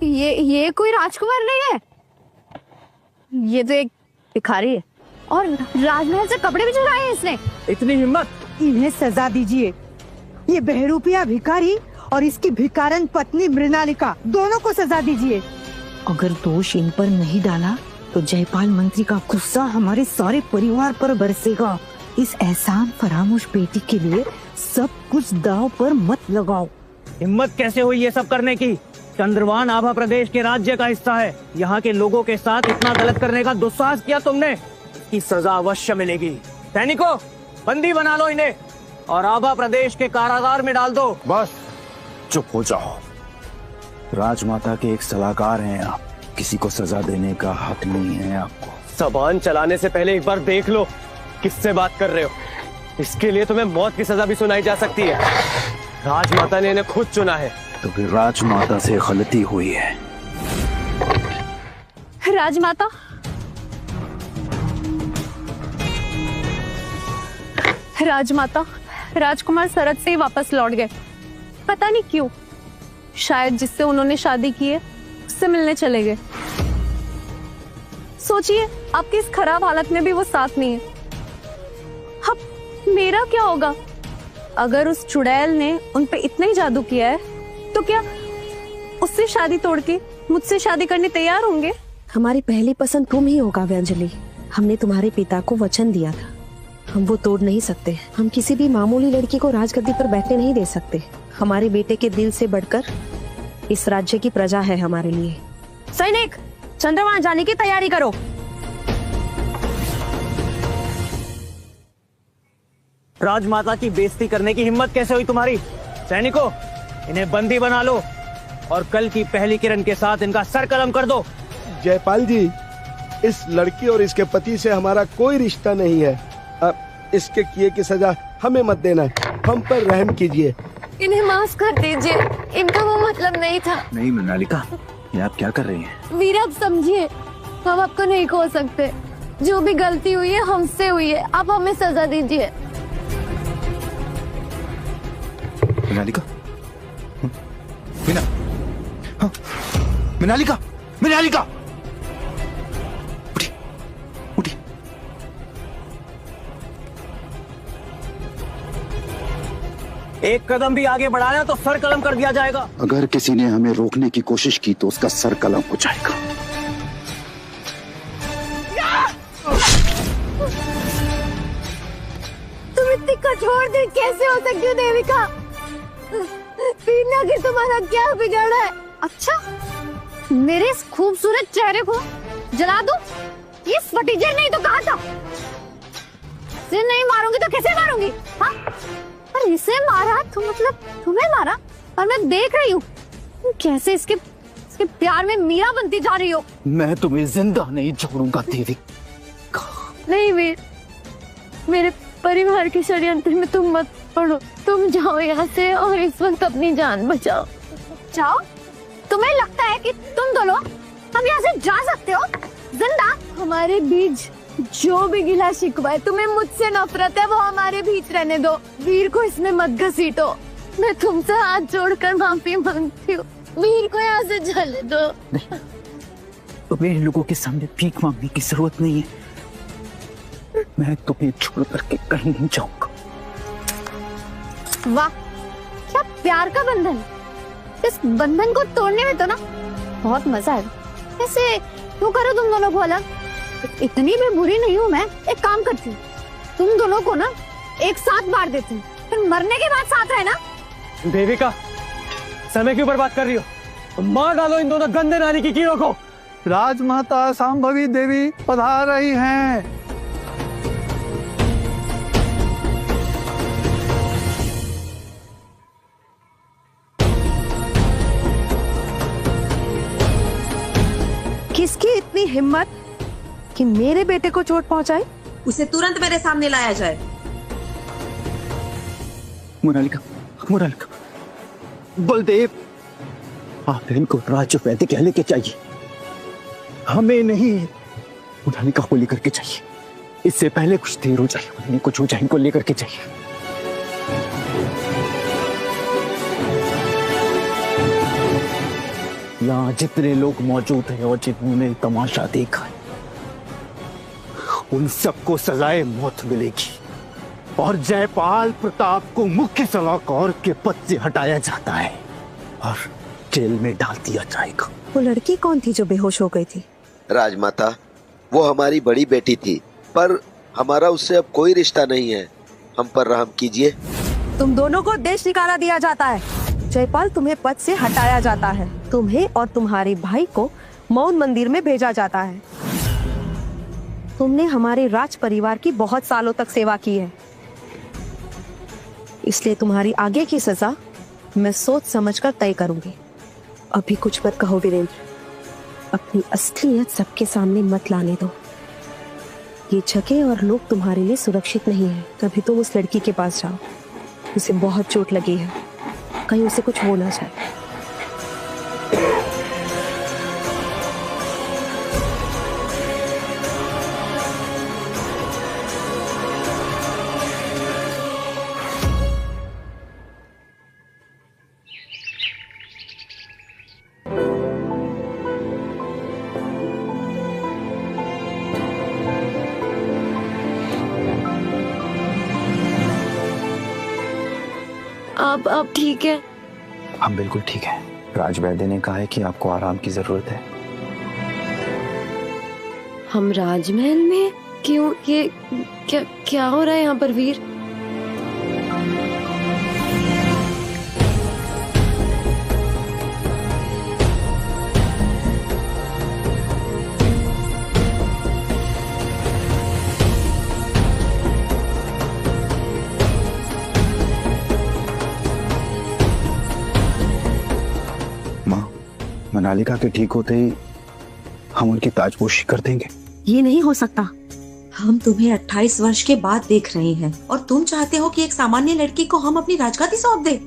ये कोई राजकुमार नहीं है, ये तो एक भिखारी है और राजमहल से कपड़े भी चुराए हैं इसने। इतनी हिम्मत! इन्हें सजा दीजिए। ये बहरूपिया भिखारी और इसकी भिकारन पत्नी मृणालिका, दोनों को सजा दीजिए। अगर दोष इन पर नहीं डाला तो जयपाल मंत्री का गुस्सा हमारे सारे परिवार पर बरसेगा। इस एहसान फरामोश बेटी के लिए सब कुछ दांव पर मत लगाओ। हिम्मत कैसे हुई ये सब करने की? चंद्रवान आभा प्रदेश के राज्य का हिस्सा है। यहाँ के लोगों के साथ इतना गलत करने का दुस्साहस किया तुमने, इसकी सजा अवश्य मिलेगी। सैनिकों, बंदी बना लो इन्हें और आभा प्रदेश के कारागार में डाल दो। बस चुप हो जाओ। राजमाता के एक सलाहकार हैं आप, किसी को सजा देने का हक नहीं है आपको। जबान चलाने से पहले एक बार देख लो किससे बात कर रहे हो। इसके लिए तुम्हें मौत की सजा भी सुनाई जा सकती है। राजमाता ने इन्हें खुद चुना है। तो फिर राजमाता से गलती हुई है। राजमाता, राजमाता, राजकुमार सरहद से ही वापस लौट गए। पता नहीं क्यों, शायद जिससे उन्होंने शादी की है उससे मिलने चले गए। सोचिए, आपकी इस खराब हालत में भी वो साथ नहीं है। अब मेरा क्या होगा? अगर उस चुड़ैल ने उन पे इतना ही जादू किया है तो क्या उससे शादी तोड़ के मुझसे शादी करने तैयार होंगे? हमारी पहली पसंद तुम ही होगा व्यंजली। हमने तुम्हारे पिता को वचन दिया था, हम वो तोड़ नहीं सकते। हम किसी भी मामूली लड़की को राजगद्दी पर बैठने नहीं दे सकते। हमारे बेटे के दिल से बढ़कर इस राज्य की प्रजा है हमारे लिए। सैनिक, चंद्रवान जाने की तैयारी करो। राजमाता की बेइज्जती करने की हिम्मत कैसे हुई तुम्हारी? सैनिकों, इन्हें बंदी बना लो और कल की पहली किरण के साथ इनका सर कलम कर दो। जयपाल जी, इस लड़की और इसके पति से हमारा कोई रिश्ता नहीं है। अब इसके किए की सजा हमें मत देना, हम पर रहम कीजिए। इन्हें माफ कर दीजिए, इनका वो मतलब नहीं था। नहीं मृणालिका, ये आप क्या कर रही हैं? वीर, आप समझिए, हम आपको नहीं खो सकते। जो भी गलती हुई है हमसे हुई है, आप हमें सजा दीजिए। मृणालिका, मृणालिका, मृणालिका, उठी, उठी। एक कदम भी आगे बढ़ाया तो सर कलम कर दिया जाएगा। अगर किसी ने हमें रोकने की कोशिश की तो उसका सर कलम हो जाएगा। तुम इतनी कठोर दिल कैसे हो सकती हो देविका? पीना कि तुम्हारा क्या बिगड़ा है? अच्छा, मेरे इस खूबसूरत चेहरे को जला दूं? ये फटीचर नहीं तो कहा था। इसे नहीं मारूंगी तो कैसे मारूंगी? हाँ? पर इसे मारा तो मतलब तुम्हें मारा, और मैं देख रही हूँ कैसे इसके प्यार में मीरा बनती जा रही हो। मैं तुम्हें जिंदा नहीं छोड़ूंगा देवी। नहीं वीर, मेरे परिवार के षड्यंत्र में तुम मत पड़ो। तुम जाओ यहाँ से और इस वक्त अपनी जान बचाओ। जाओ? तुम्हें लगता है कि तुम दोनों हम यहाँ से जा सकते हो जिंदा? हमारे बीच जो भी गिला शिकवा है, तुम्हें मुझसे नफरत है, वो हमारे बीच रहने दो। वीर को इसमें मत घसीटो। मैं तुमसे हाथ जोड़कर माफी मांगती हूँ। वीर को यहाँ से चले दो। तो मेरे लोगों के सामने भीख मांगने की जरूरत नहीं है। मैं तुम्हें छोड़ करके कहीं नहीं जाऊंगा। वाह, क्या प्यार का बंधन! इस बंधन को तोड़ने में तो ना बहुत मजा है। ऐसे क्यों करो तुम दोनों को अलग? इतनी भी बुरी नहीं हूँ मैं। एक काम करती हूँ, तुम दोनों को ना एक साथ मार देती हूँ, फिर मरने के बाद साथ रहना। देविका, समय क्यों बर्बाद कर रही हो? मार डालो इन दोनों गंदे नारी की कीड़ों को। राजमाता संभवी देवी पधार रही हैं। किसकी इतनी हिम्मत कि मेरे बेटे को चोट पहुंचाए? उसे तुरंत मेरे सामने लाया जाए। मोनालिका, मोनालिका, बलदेव, आप इनको राज्य वैद्य कहने के चाहिए, हमें नहीं। मोनालिका को लेकर के चाहिए, इससे पहले कुछ देर हो जाए, कुछ हो जाए, इनको लेकर के चाहिए। यहाँ जितने लोग मौजूद हैं और जिन्होंने तमाशा देखा है, उन सबको सजाए मौत मिलेगी और जयपाल प्रताप को मुख्य सलाहकार के पद से हटाया जाता है और जेल में डाल दिया जाएगा। वो लड़की कौन थी जो बेहोश हो गई थी? राजमाता, वो हमारी बड़ी बेटी थी, पर हमारा उससे अब कोई रिश्ता नहीं है। हम पर रहम कीजिए। तुम दोनों को देश निकाला दिया जाता है। जयपाल, तुम्हें पद से हटाया जाता है। तुम्हें और तुम्हारे भाई को मौन मंदिर में भेजा जाता है। तुमने हमारे राज परिवार की बहुत सालों तक सेवा की है, इसलिए तुम्हारी आगे की सजा मैं सोच समझकर तय करूंगी। अभी कुछ मत कहो वीरेंद्र, अपनी असलियत सबके सामने मत लाने दो। ये जगह और लोग तुम्हारे लिए सुरक्षित नहीं है। कभी तुम उस लड़की के पास जाओ, उसे बहुत चोट लगी है, कहीं उसे कुछ हो ना जाए। आप ठीक है? हम बिल्कुल ठीक है। राज वैद्य ने कहा है कि आपको आराम की जरूरत है। हम राजमहल में क्यों? ये क्या हो रहा है यहाँ पर वीर? मोनालिका के ठीक होते ही हम उनकी ताजपोशी कर देंगे। ये नहीं हो सकता। हम तुम्हें 28 वर्ष के बाद देख रहे हैं और तुम चाहते हो कि एक सामान्य लड़की को हम अपनी राजगादी सौंप दें?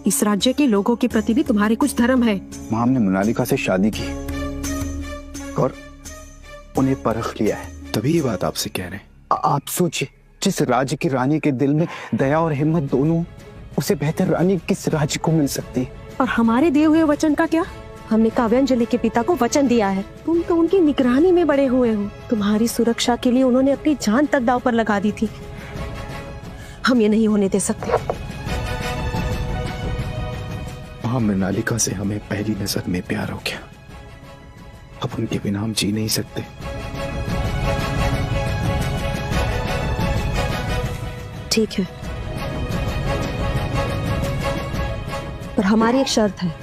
इस राज्य के लोगों के प्रति भी तुम्हारे कुछ धर्म है। माँ, हमने मोनालिका से शादी की और उन्हें परख लिया है, तभी ये बात आपसे कह रहे हैं। आप सोचिए, जिस राज्य की रानी के दिल में दया और हिम्मत दोनों, उसे बेहतर रानी किस राज्य को मिल सकती है? और हमारे दिए हुए वचन का क्या? हमने काव्यांजलि के पिता को वचन दिया है। तुम तो उनकी निगरानी में बड़े हुए हो। तुम्हारी सुरक्षा के लिए उन्होंने अपनी जान तक दांव पर लगा दी थी। हम ये नहीं होने दे सकते। हाँ, मोनालिका से हमें पहली नजर में प्यार हो गया। अब उनके बिना हम जी नहीं सकते। ठीक है, पर हमारी एक शर्त है।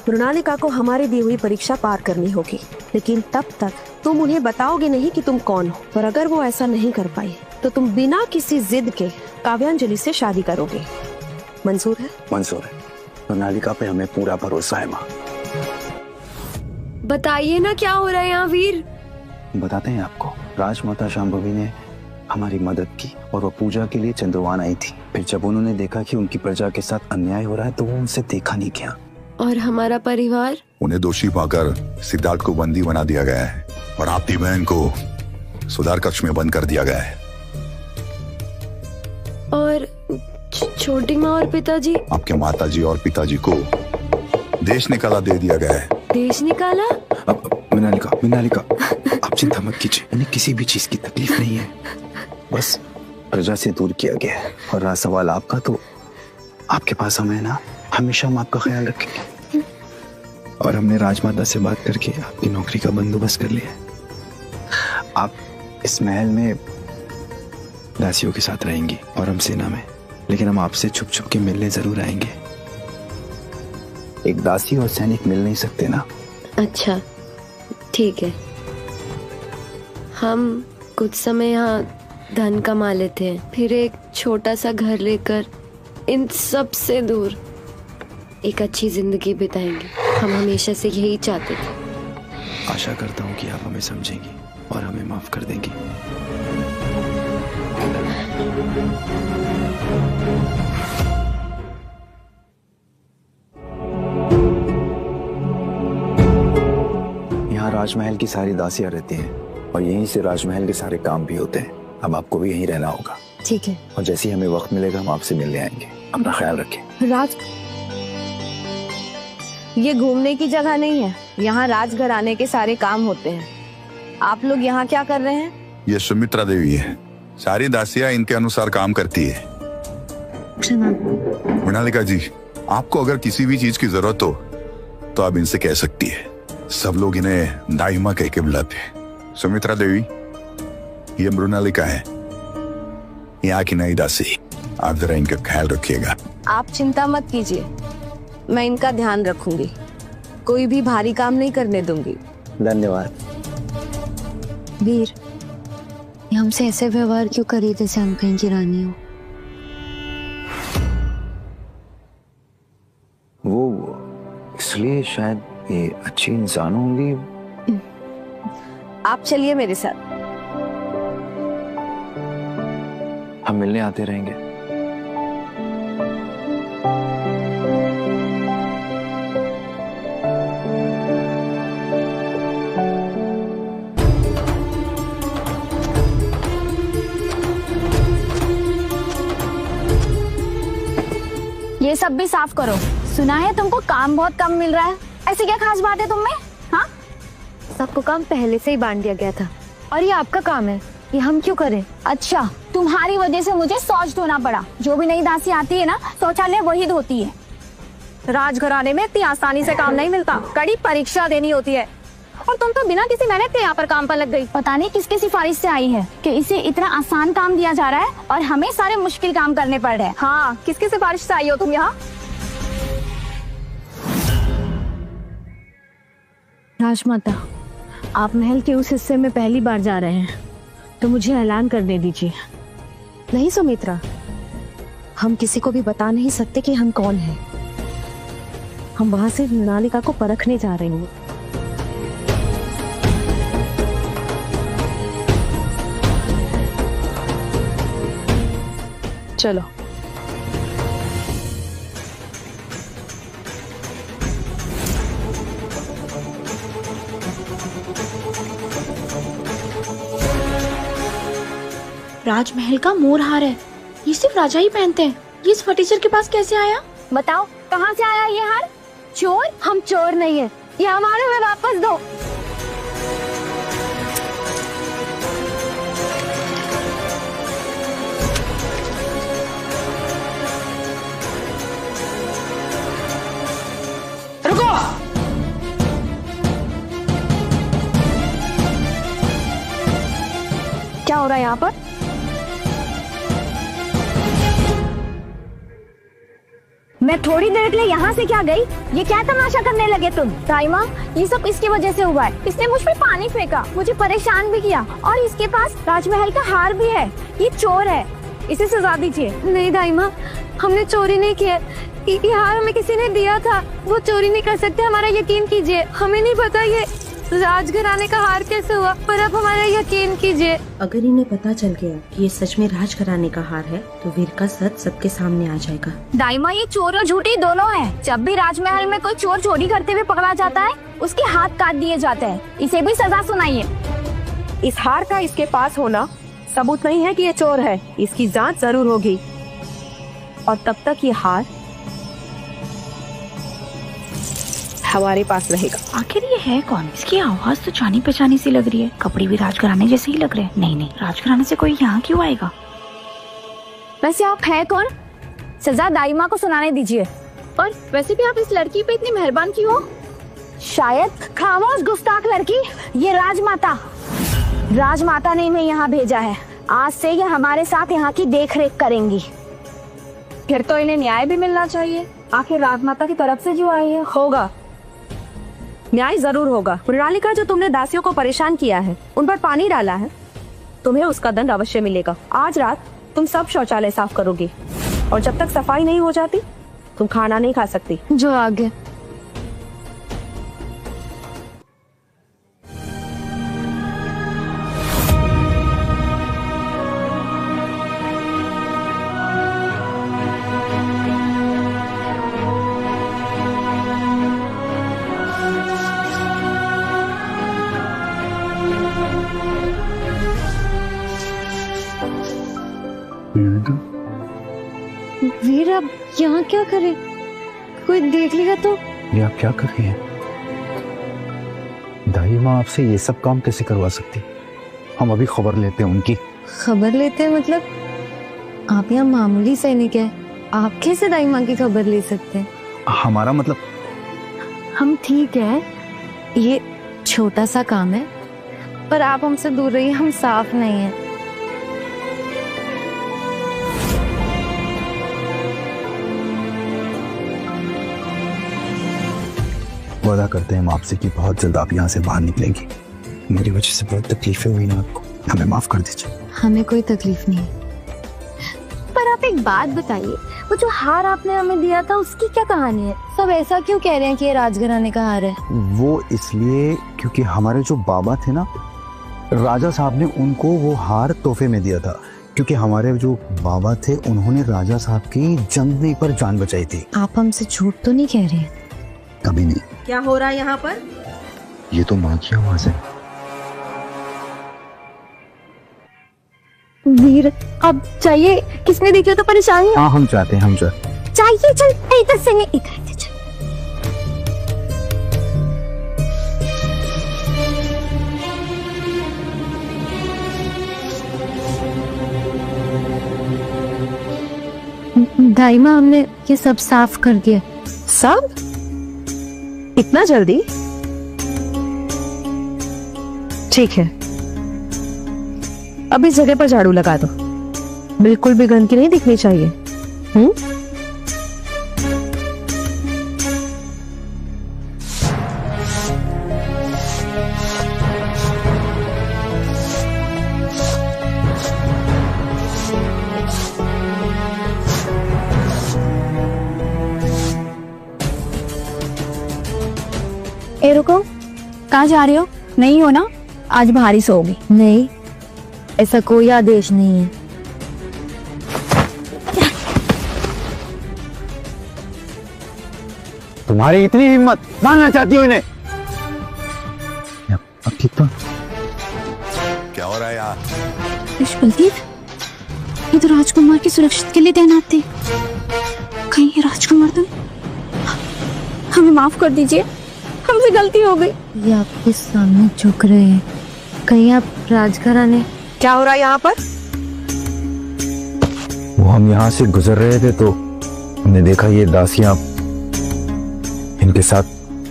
मोनालिका को हमारी दी हुई परीक्षा पार करनी होगी, लेकिन तब तक तुम उन्हें बताओगे नहीं कि तुम कौन हो। और अगर वो ऐसा नहीं कर पाई तो तुम बिना किसी जिद के काव्यांजलि से शादी करोगे। मंजूर है? मंजूर है। मोनालिका पे हमें पूरा भरोसा है माँ। बताइए ना क्या हो रहा है यहाँ वीर? बताते हैं आपको। राजमाता शांभवी ने हमारी मदद की और वो पूजा के लिए चंद्रवान आई थी। फिर जब उन्होंने देखा कि उनकी प्रजा के साथ अन्याय हो रहा है तो वो उनसे देखा नहीं गया। और हमारा परिवार? उन्हें दोषी पाकर सिद्धार्थ को बंदी बना दिया गया है और आपकी बहन को सुधार कक्ष में बंद कर दिया गया है। और छोटी माँ और पिताजी? आपके माताजी और पिताजी को देश निकाला दे दिया गया है। देश निकाला? मोनालिका, आप चिंता मत कीजिए। उन्हें किसी भी चीज की तकलीफ नहीं है, बस प्रजा से दूर किया गया है। और रहा सवाल आपका, तो आपके पास हम है ना, हमेशा हम आपका ख्याल रखेंगे। और हमने राजमाता से बात करके आपकी नौकरी का बंदोबस्त कर लिया है। आप इस महल में दासियों के साथ रहेंगी और हम सेना में, लेकिन हम आपसे छुप छुप के मिलने जरूर आएंगे। एक दासी और सैनिक मिल नहीं सकते ना। अच्छा ठीक है, हम कुछ समय यहाँ धन कमा लेते हैं, फिर एक छोटा सा घर लेकर इन सब से दूर एक अच्छी जिंदगी बिताएंगे। हम हमेशा से यही चाहते थे। आशा करता हूँ कि आप हमें समझेंगी और हमें माफ कर देंगी। यहाँ राजमहल की सारी दासियां रहती हैं और यहीं से राजमहल के सारे काम भी होते हैं। अब आपको भी यहीं रहना होगा। ठीक है। और जैसे ही हमें वक्त मिलेगा हम आपसे मिलने आएंगे। अपना ख्याल रखें। राज, ये घूमने की जगह नहीं है। यहाँ राजघराने के सारे काम होते हैं। आप लोग यहाँ क्या कर रहे हैं? ये सुमित्रा देवी है। सारी दासियां इनके अनुसार काम करती है। मृणालिका जी, आपको अगर किसी भी चीज की जरूरत हो तो आप इनसे कह सकती है। सब लोग इन्हें दाइमा कह के बुलाते हैं। सुमित्रा देवी, ये मृणालिका है, यहाँ की नई दासी। आप जरा इनका ख्याल रखिएगा। आप चिंता मत कीजिए, मैं इनका ध्यान रखूंगी। कोई भी भारी काम नहीं करने दूंगी। धन्यवाद। वीर, ये हमसे ऐसे व्यवहार क्यों करी जैसे हम कहीं की रानी हो? वो इसलिए शायद ये अच्छी इंसान होंगी। आप चलिए मेरे साथ। हम मिलने आते रहेंगे। ये सब भी साफ करो। सुना है तुमको काम बहुत कम मिल रहा है। ऐसी क्या खास बात है तुम में? हाँ, सबको काम पहले से ही बांट दिया गया था और ये आपका काम है, ये हम क्यों करें? अच्छा, तुम्हारी वजह से मुझे शौच धोना पड़ा। जो भी नई दासी आती है ना, शौचालय वही धोती है। राजघराने में इतनी आसानी से काम नहीं मिलता, कड़ी परीक्षा देनी होती है। और तुम तो बिना किसी मेहनत के यहाँ पर काम पर लग गई। पता नहीं किसकी सिफारिश से आई है कि इसे इतना आसान काम दिया जा रहा है और हमें सारे मुश्किल काम करने पड़ रहे हैं। हाँ, किसकी सिफारिश से आई हो तुम यहाँ? राजमाता, आप महल के उस हिस्से में पहली बार जा रहे हैं तो मुझे ऐलान करने दीजिए। नहीं सुमित्रा, हम किसी को भी बता नहीं सकते कि हम कौन हैं। हम वहां से मृणालिका को परखने जा रहे हैं। चलो। राजमहल का मोर हार है, ये सिर्फ राजा ही पहनते हैं। ये इस फटीचर के पास कैसे आया? बताओ, कहाँ से आया ये हार? चोर? हम चोर नहीं है, ये हमारे में वापस दो। रुको! क्या हो रहा है यहाँ पर? मैं थोड़ी देर के लिए यहाँ से क्या गई? ये क्या तमाशा करने लगे तुम? दाइमा, ये सब इसकी वजह से हुआ है। इसने मुझ पे पानी फेंका, मुझे परेशान भी किया और इसके पास राजमहल का हार भी है। ये चोर है, इसे सजा दीजिए। नहीं दाइमा, हमने चोरी नहीं किया। ये हार हमें किसी ने दिया था। वो चोरी नहीं कर सकते, हमारा यकीन कीजिए। हमें नहीं पता ये राजघराने का हार कैसे हुआ, पर अब हमारा यकीन कीजिए। अगर इन्हें पता चल गया कि ये सच में राजघराने का हार है तो वीर का सच सबके सामने आ जाएगा। दाइमा, ये चोर और झूठी दोनों है। जब भी राजमहल में कोई चोर चोरी करते हुए पकड़ा जाता है, उसके हाथ काट दिए जाते हैं। इसे भी सजा सुनाइए। इस हार का इसके पास होना सबूत नहीं है कि ये चोर है। इसकी जांच जरूर होगी और तब तक ये हार हमारे पास रहेगा। आखिर ये है कौन? इसकी आवाज तो जानी पहचानी सी लग रही है। कपड़े भी राजघराने जैसे ही लग रहे हैं। नहीं, राजघराने से कोई यहाँ क्यों आएगा? वैसे आप है कौन? सजा दाइमा को सुनाने दीजिए। और वैसे भी आप इस लड़की पे इतनी मेहरबान क्यों हो? शायद। खामोश गुस्ताख लड़की, ये राजमाता ने इन्हें यहाँ भेजा है। आज से ये हमारे साथ यहाँ की देखरेख करेंगी। फिर तो इन्हें न्याय भी मिलना चाहिए। आखिर राजमाता की तरफ से जो आई है। होगा, न्याय जरूर होगा। मृणालिका, जो तुमने दासियों को परेशान किया है, उन पर पानी डाला है, तुम्हें उसका दंड अवश्य मिलेगा। आज रात तुम सब शौचालय साफ करोगी और जब तक सफाई नहीं हो जाती तुम खाना नहीं खा सकती। जो आगे। वीर आप यहाँ क्या करें? कोई देख लेगा तो? ये आप क्या कर रही हैं? दाई माँ आपसे ये सब काम कैसे करवा सकती? हम अभी खबर लेते हैं उनकी। खबर लेते हैं मतलब? आप यहाँ मामूली सैनिक है, आप कैसे दाई माँ की खबर ले सकते हैं? हमारा मतलब? हम ठीक है, ये छोटा सा काम है, पर आप हमसे दूर रहिए, हम साफ नहीं है। वादा करते हैं हम आपसे कि बहुत जल्द आप यहाँ से बाहर निकलेंगी। मेरी वजह से बहुत तकलीफें हुई ना आपको, हमें माफ कर दीजिए। हमें कोई तकलीफ नहीं। पर आप एक बात बताइए, वो जो हार आपने हमें दिया था उसकी क्या कहानी है? सब ऐसा क्यों कह रहे हैं कि ये राजघराने का हार है? वो इसलिए क्योंकि हमारे जो बाबा थे ना, राजा साहब ने उनको वो हार तोहफे में दिया था, क्योंकि हमारे जो बाबा थे उन्होंने राजा साहब की जंग में पर जान बचाई थी। आप हमसे झूठ तो नहीं कह रहे? कभी नहीं। क्या हो रहा है यहाँ पर? ये तो माँ की आवाज है। वीर अब चाहिए, किसने देखा तो परेशानी? हाँ हम चाहते हैं, हम चाहते चाहिए। चल इधर से नहीं, इधर चल। दाइमा हमने ये सब साफ कर दिया। सब? इतना जल्दी? ठीक है, अब इस जगह पर झाड़ू लगा दो, बिल्कुल भी गंदगी नहीं दिखनी चाहिए। ए रुको, कहाँ जा रहे हो? नहीं हो ना, आज बाहर ही सोओगी। नहीं, ऐसा कोई आदेश नहीं है। तुम्हारी इतनी हिम्मत, मारना चाहती हो इन्हें? अब ठीक तो? क्या हो रहा है यार? कुलदीप, ये तो राजकुमार की सुरक्षा के लिए तैनात थे। कहीं ये राजकुमार तो? हमें माफ कर दीजिए, हमसे गलती हो गई। ये आपके सामने झुक रहे हैं, कहीं आप राजघराने? क्या हो रहा है यहाँ पर? वो हम यहाँ से गुजर रहे थे तो हमने देखा ये दासियां इनके साथ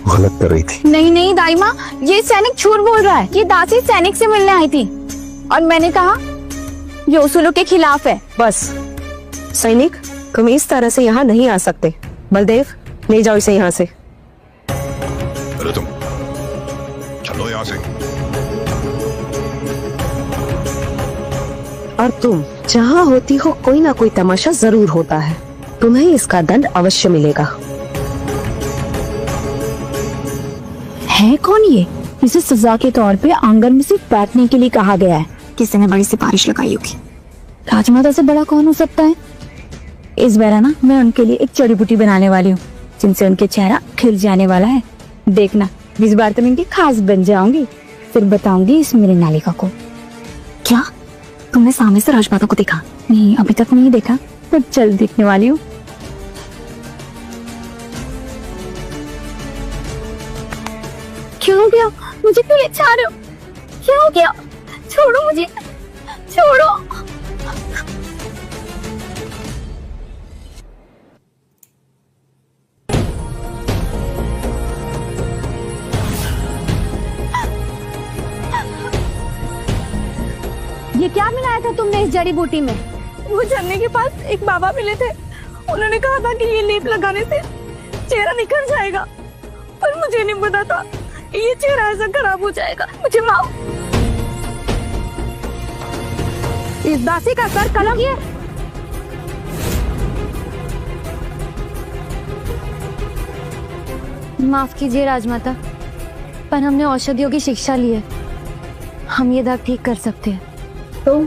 गलत कर रही थी। नहीं नहीं दाइमा, ये सैनिक झूठ बोल रहा है। ये दासी सैनिक से मिलने आई थी और मैंने कहा ये उसूलों के खिलाफ है। बस सैनिक, तुम इस तरह से यहाँ नहीं आ सकते। बलदेव, ले जाओ इसे यहाँ से। अरे तुम चलो यहाँ से। और तुम जहाँ होती हो कोई ना कोई तमाशा जरूर होता है, तुम्हें इसका दंड अवश्य मिलेगा। है कौन ये? इसे सजा के तौर पे आंगन में सिर्फ बैठने के लिए कहा गया है। किसी ने बड़ी सिफारिश लगाई होगी। राजमाता से बड़ा कौन हो सकता है? इस बार ना मैं उनके लिए एक जड़ी बूटी बनाने वाली हूँ, जिनसे उनके चेहरा खिल जाने वाला है। देखना, इस बार तो मैं इनकी खास बन जाऊंगी, फिर बताऊंगी इस मेरे नालिका को। क्या तुमने सामने से राजमाता को देखा? नहीं, अभी तक नहीं देखा, तो जल्द देखने वाली हूँ। क्या हो गया? मुझे क्यों ले जा रहे हो? क्या हो गया? छोड़ो मुझे, छोड़ो। ये क्या मिलाया था तुमने इस जड़ी बूटी में? वो झरने के पास एक बाबा मिले थे, उन्होंने कहा था कि ये लेप लगाने से चेहरा निखर जाएगा, पर मुझे नहीं पता था ये चेहरा ऐसा खराब हो जाएगा। मुझे माफ। इस दासी का सर कलम ये। माफ कीजिए राजमाता, पर हमने औषधियों की शिक्षा ली है, हम ये दाग ठीक कर सकते हैं। तो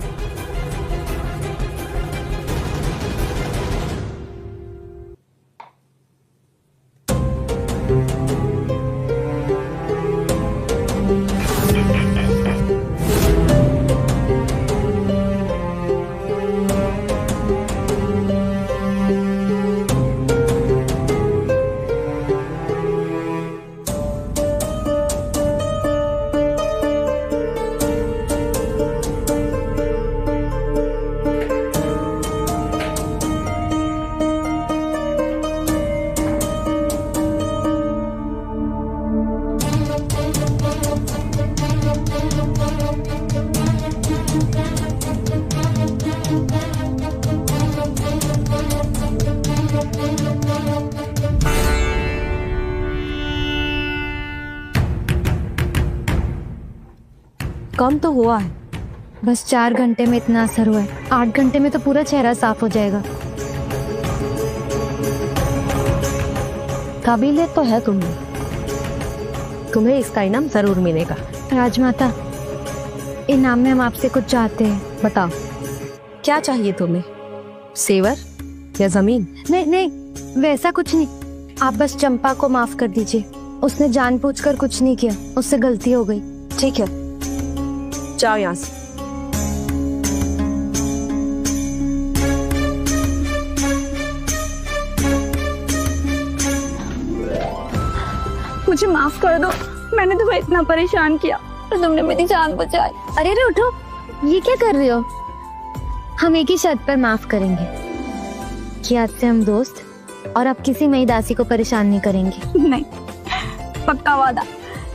कम तो हुआ है। बस 4 घंटे में इतना असर हुआ है, 8 घंटे में तो पूरा चेहरा साफ हो जाएगा। काबिलियत तो है तुम्हें, तुम्हें इसका इनाम जरूर मिलेगा। राजमाता, इनाम में हम आपसे कुछ चाहते हैं। बताओ क्या चाहिए तुम्हें, सेवर या जमीन? नहीं नहीं, वैसा कुछ नहीं। आप बस चंपा को माफ कर दीजिए, उसने जानबूझकर कुछ नहीं किया, उससे गलती हो गई। ठीक है, जाओ यहाँ से। मुझे माफ कर दो, मैंने तुम्हें इतना परेशान किया और तुमने मेरी जान बचाई। अरे रे उठो, ये क्या कर रहे हो? हम एक ही शर्त पर माफ करेंगे कि आज से हम दोस्त और अब किसी नई दासी को परेशान नहीं करेंगे। नहीं, पक्का वादा,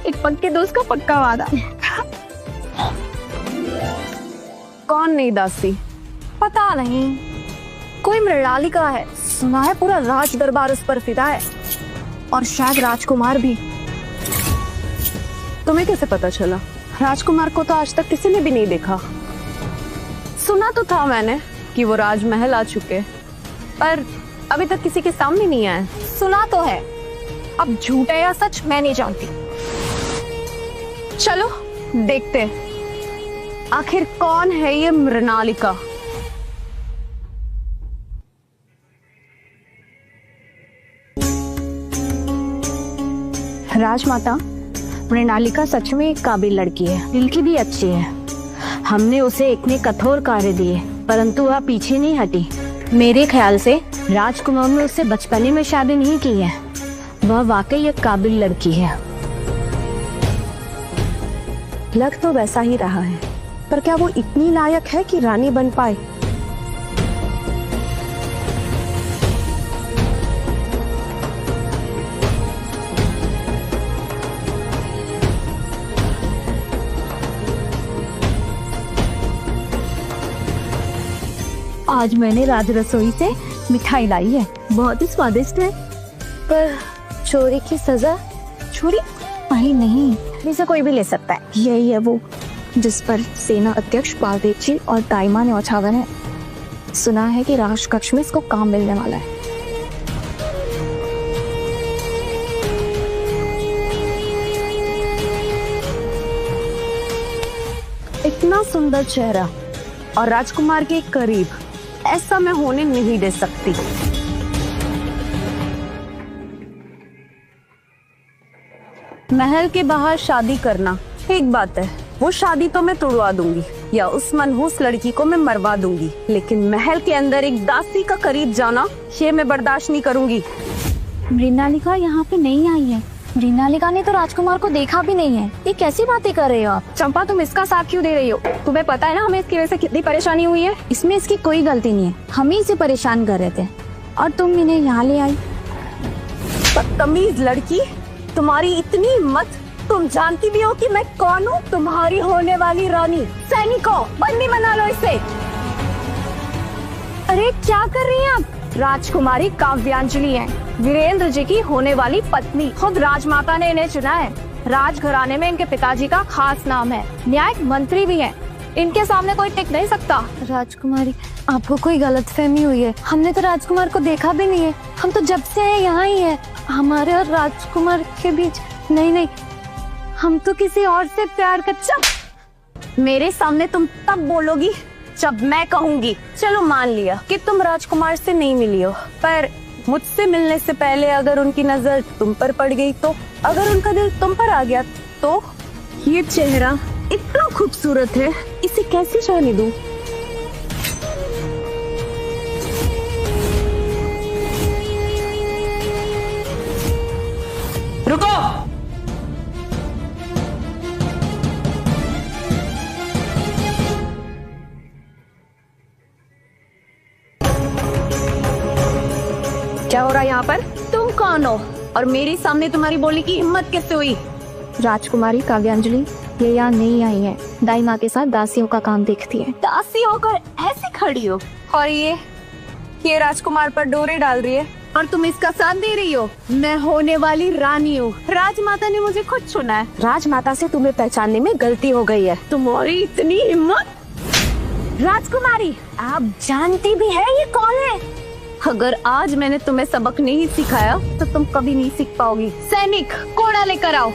एक पक्के दोस्त का पक्का वादा। कौन नई दासी? पता नहीं, कोई मृणालिका है, सुना है पूरा राज दरबार उस पर फिदा है, और शायद राजकुमार भी। तुम्हें कैसे पता चला? राजकुमार को तो आज तक किसी ने भी नहीं देखा। सुना तो था मैंने कि वो राजमहल आ चुके, पर अभी तक किसी के सामने नहीं आए। सुना तो है, अब झूठ है या सच मैं नहीं जानती। चलो देखते हैं आखिर कौन है ये मृणालिका। राजमाता, मृणालिका सच में एक काबिल लड़की है, दिल की भी अच्छी है। हमने उसे इतने कठोर कार्य दिए परंतु वह पीछे नहीं हटी। मेरे ख्याल से राजकुमार ने उससे बचपने में शादी नहीं की है। वह वाकई एक काबिल लड़की है। लग तो वैसा ही रहा है, पर क्या वो इतनी लायक है कि रानी बन पाए? आज मैंने राज रसोई से मिठाई लाई है, बहुत ही स्वादिष्ट है। पर चोरी की सजा? चोरी? अरे नहीं, इसे कोई भी ले सकता है। यही है वो जिस पर सेना अध्यक्ष पार्देची और दाइमा न्यौछावर है। सुना है कि राजकक्ष में इसको काम मिलने वाला है। इतना सुंदर चेहरा और राजकुमार के करीब, ऐसा मैं होने नहीं दे सकती। महल के बाहर शादी करना एक बात है, वो शादी तो मैं तोड़वा दूंगी या उस मनहूस लड़की को मैं मरवा दूंगी, लेकिन महल के अंदर एक दासी का करीब जाना ये मैं बर्दाश्त नहीं करूंगी। मृणालिका यहाँ पे नहीं आई है। मृणालिका ने तो राजकुमार को देखा भी नहीं है। ये कैसी बातें कर रहे हो आप? चंपा, तुम इसका साथ क्यों दे रही हो? तुम्हें पता है ना हमें इसकी वजह से कितनी परेशानी हुई है। इसमें इसकी कोई गलती नहीं है, हम ही इसे परेशान कर रहे थे और तुम इन्हें यहाँ ले आई। बदतमीज लड़की, तुम्हारी इतनी हिम्मत, तुम जानती भी हो कि मैं कौन हूँ? तुम्हारी होने वाली रानी। सैनिकों, बंदी बना लो इसे। अरे क्या कर रही हैं आप? राजकुमारी काव्यांजलि है, वीरेंद्र जी की होने वाली पत्नी। खुद राजमाता ने इन्हें चुना है। राजघराने में इनके पिताजी का खास नाम है, न्यायिक मंत्री भी हैं। इनके सामने कोई टिक नहीं सकता। राजकुमारी, आपको कोई गलतफहमी हुई है। हमने तो राजकुमार को देखा भी नहीं है। हम तो जब से आए यहाँ ही है। हमारे और राजकुमार के बीच नहीं, हम तो किसी और से प्यार कर। मेरे सामने तुम तब बोलोगी जब मैं कहूंगी। चलो मान लिया कि तुम राजकुमार से नहीं मिली हो, पर मुझसे मिलने से पहले अगर उनकी नजर तुम पर पड़ गई तो, अगर उनका दिल तुम पर आ गया तो, ये चेहरा इतना खूबसूरत है, इसे कैसे जाने दूं? रुको! क्या हो रहा है यहाँ पर? तुम कौन हो और मेरे सामने तुम्हारी बोलने की हिम्मत कैसे हुई? राजकुमारी काव्यांजलि ये यहाँ नहीं आई है, दाई माँ के साथ दासियों का काम देखती है। दासी होकर ऐसे खड़ी हो और ये राजकुमार पर डोरे डाल रही है। और तुम इसका साथ दे रही हो। मैं होने वाली रानी हूँ। राजमाता ने मुझे खुद चुना है। राजमाता से तुम्हें पहचानने में गलती हो गई है। तुम्हारी इतनी हिम्मत। राजकुमारी, आप जानती भी है ये कौन है? अगर आज मैंने तुम्हें सबक नहीं सिखाया तो तुम कभी नहीं सीख पाओगी। सैनिक, कोड़ा लेकर आओ।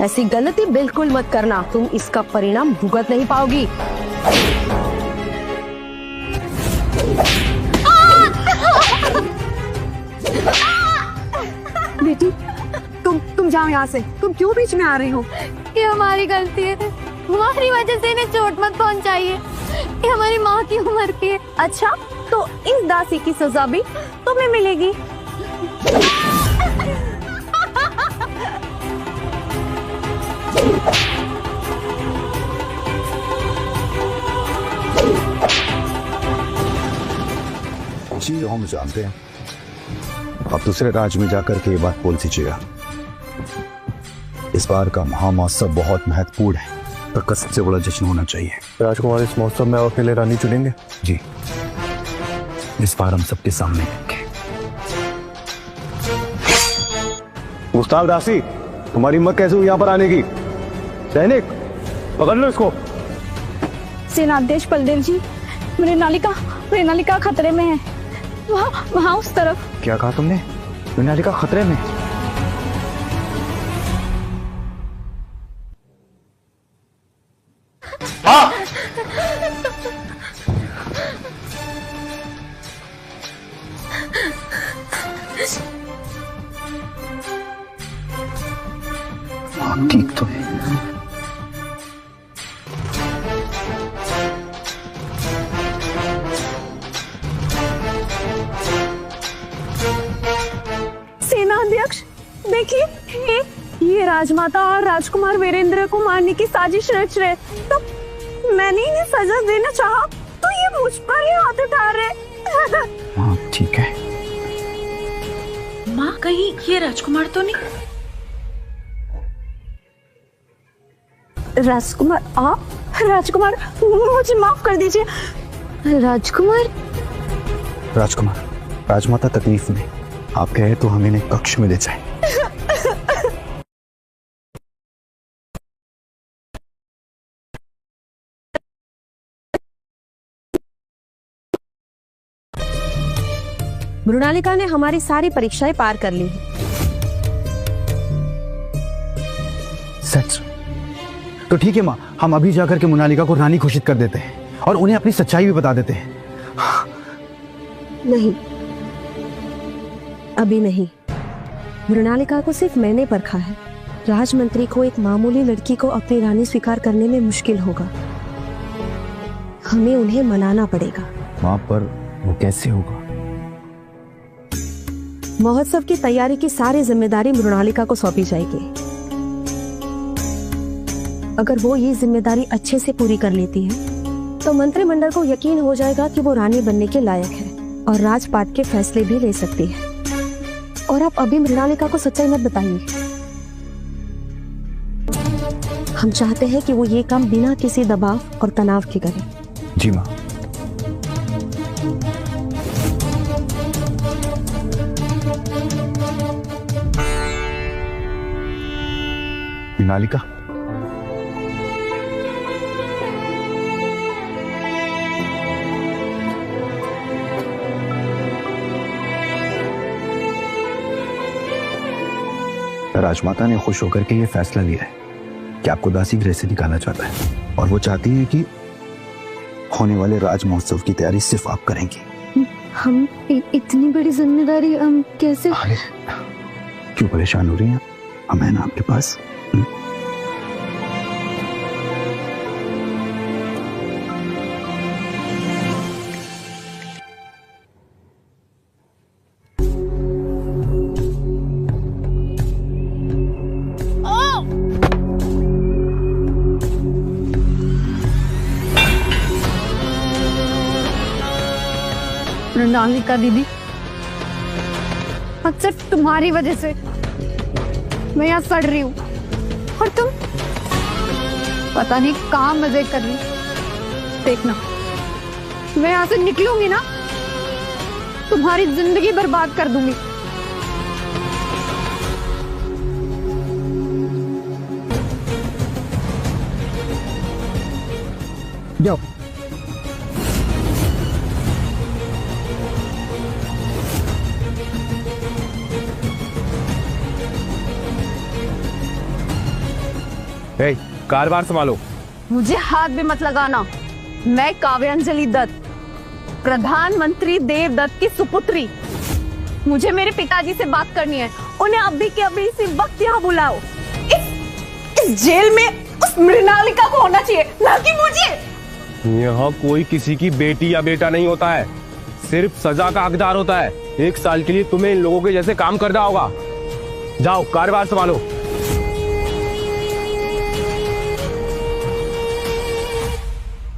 ऐसी गलती बिल्कुल मत करना, तुम इसका परिणाम भुगत नहीं पाओगी। बेटी, तुम जाओ यहाँ से। तुम क्यों बीच में आ रही हो? ये हमारी गलती है, हमारी वजह से इन्हें चोट मत पहुंचाइए। ये हमारी माँ की उम्र की है। अच्छा, तो इस दासी की सजा भी तुम्हें मिलेगी। जी हम जानते हैं। अब दूसरे राज्य में जाकर के ये बात बोल दीजिएगा। इस बार का महामहोत्सव बहुत महत्वपूर्ण है, तो सबसे बड़ा जश्न होना चाहिए। राजकुमार, इस महोत्सव में अकेले रानी चुनेंगे? जी, इस बार हम सबके सामने लेंगे। गुस्ताव दासी, तुम्हारी हिम्मत कैसे हुई यहाँ पर आने की? सैनिक, पकड़ लो इसको। सेनाध्यक्ष बलदेव जी, मृणालिका खतरे में है। वहाँ उस तरफ। क्या कहा तुमने? मृणालिका खतरे में? ठीक तो है। सेनाध्यक्ष, देखिए, ये राजमाता और राजकुमार वीरेंद्र को मारने की साजिश रच रहे। तो मैंने इन्हें सजा देना चाहा तो ये मुझ पर ही हाथ उठा रहे। हाँ ठीक है। माँ, कहीं ये राजकुमार तो नहीं? राजकुमार, आप? राजकुमार, मुझे माफ कर दीजिए। राजकुमार? राजकुमार, राजमाता तकलीफ में, आप कहे तो हम इन्हें कक्ष में ले जाएं। मृणालिका ने हमारी सारी परीक्षाएं पार कर ली। सच? तो ठीक है माँ, हम अभी जाकर के मृणालिका को रानी घोषित कर देते हैं और उन्हें अपनी सच्चाई भी बता देते हैं। नहीं, अभी नहीं। मृणालिका को सिर्फ मैंने परखा है। राजमंत्री को एक मामूली लड़की को अपनी रानी स्वीकार करने में मुश्किल होगा। हमें उन्हें मनाना पड़ेगा। माँ, पर वो कैसे होगा? महोत्सव की तैयारी की सारी जिम्मेदारी मृणालिका को सौंपी जाएगी। अगर वो ये जिम्मेदारी अच्छे से पूरी कर लेती है तो मंत्रिमंडल को यकीन हो जाएगा कि वो रानी बनने के लायक है और राजपाट के फैसले भी ले सकती है। और आप अभी मृणालिका को सच्चाई मत बताइए। हम चाहते हैं कि वो ये काम बिना किसी दबाव और तनाव के करे। जी माँ। मृणालिका, राजमाता ने खुश होकर के ये फैसला लिया है कि आपको दासी गृह से निकाला चाहता है और वो चाहती है कि होने वाले राज महोत्सव की तैयारी सिर्फ आप करेंगी। हम इतनी बड़ी जिम्मेदारी हम कैसे? क्यों परेशान हो रही हैं? हम हैं ना आपके पास। मृणालिका दीदी, आज सिर्फ तुम्हारी वजह से मैं यहाँ सड़ रही हूँ और तुम पता नहीं कहाँ मजे कर रही। देखना, मैं यहाँ से निकलूंगी ना, तुम्हारी जिंदगी बर्बाद कर दूंगी। जाओ। कारवार संभालो। मुझे हाथ भी मत लगाना। मैं काव्यांजलि दत्त, प्रधानमंत्री देवदत्त की सुपुत्री। मुझे मेरे पिताजी से बात करनी है। उन्हें अभी के अभी इसी वक्त यहाँ बुलाओ। इस जेल में उस मृणालिका को होना चाहिए, ना कि मुझे। यहाँ कोई किसी की बेटी या बेटा नहीं होता है, सिर्फ सजा का हकदार होता है। 1 साल के लिए तुम्हें इन लोगों के जैसे काम करना होगा। जाओ, कारवार संभालो।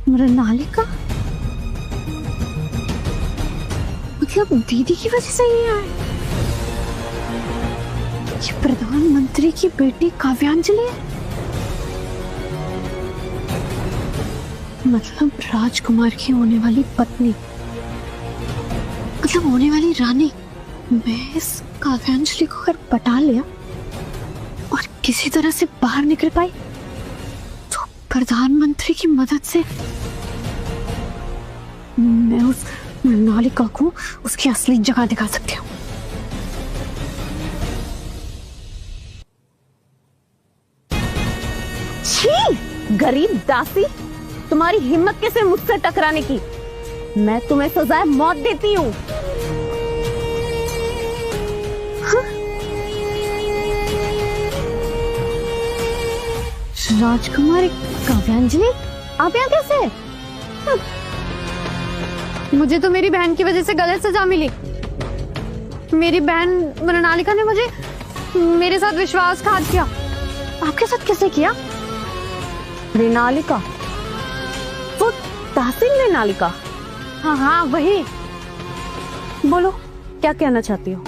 मृणालिका? मतलब दीदी की वजह से ही आए? ये प्रधानमंत्री की बेटी काव्यांजलि है? मतलब राजकुमार की होने वाली पत्नी, मतलब होने वाली रानी। मैं इस काव्यांजलि को अगर पटा लिया और किसी तरह से बाहर निकल पाई तो प्रधानमंत्री की मदद से मैं उस मृणालिका को उसकी असली जगह दिखा सकती हूँ। छी, गरीब दासी, तुम्हारी हिम्मत कैसे मुझसे टकराने की? मैं तुम्हें सजाए मौत देती हूँ। राजकुमारी काव्यांजलि, आप यहाँ कैसे? मुझे तो मेरी बहन की वजह से गलत सजा मिली। मेरी बहन मृणालिका ने मुझे मेरे साथ विश्वासघात किया। आपके साथ कैसे किया? मृणालिका? वो तहसील मृणालिका? हाँ हाँ, वही। बोलो, क्या कहना चाहती हो?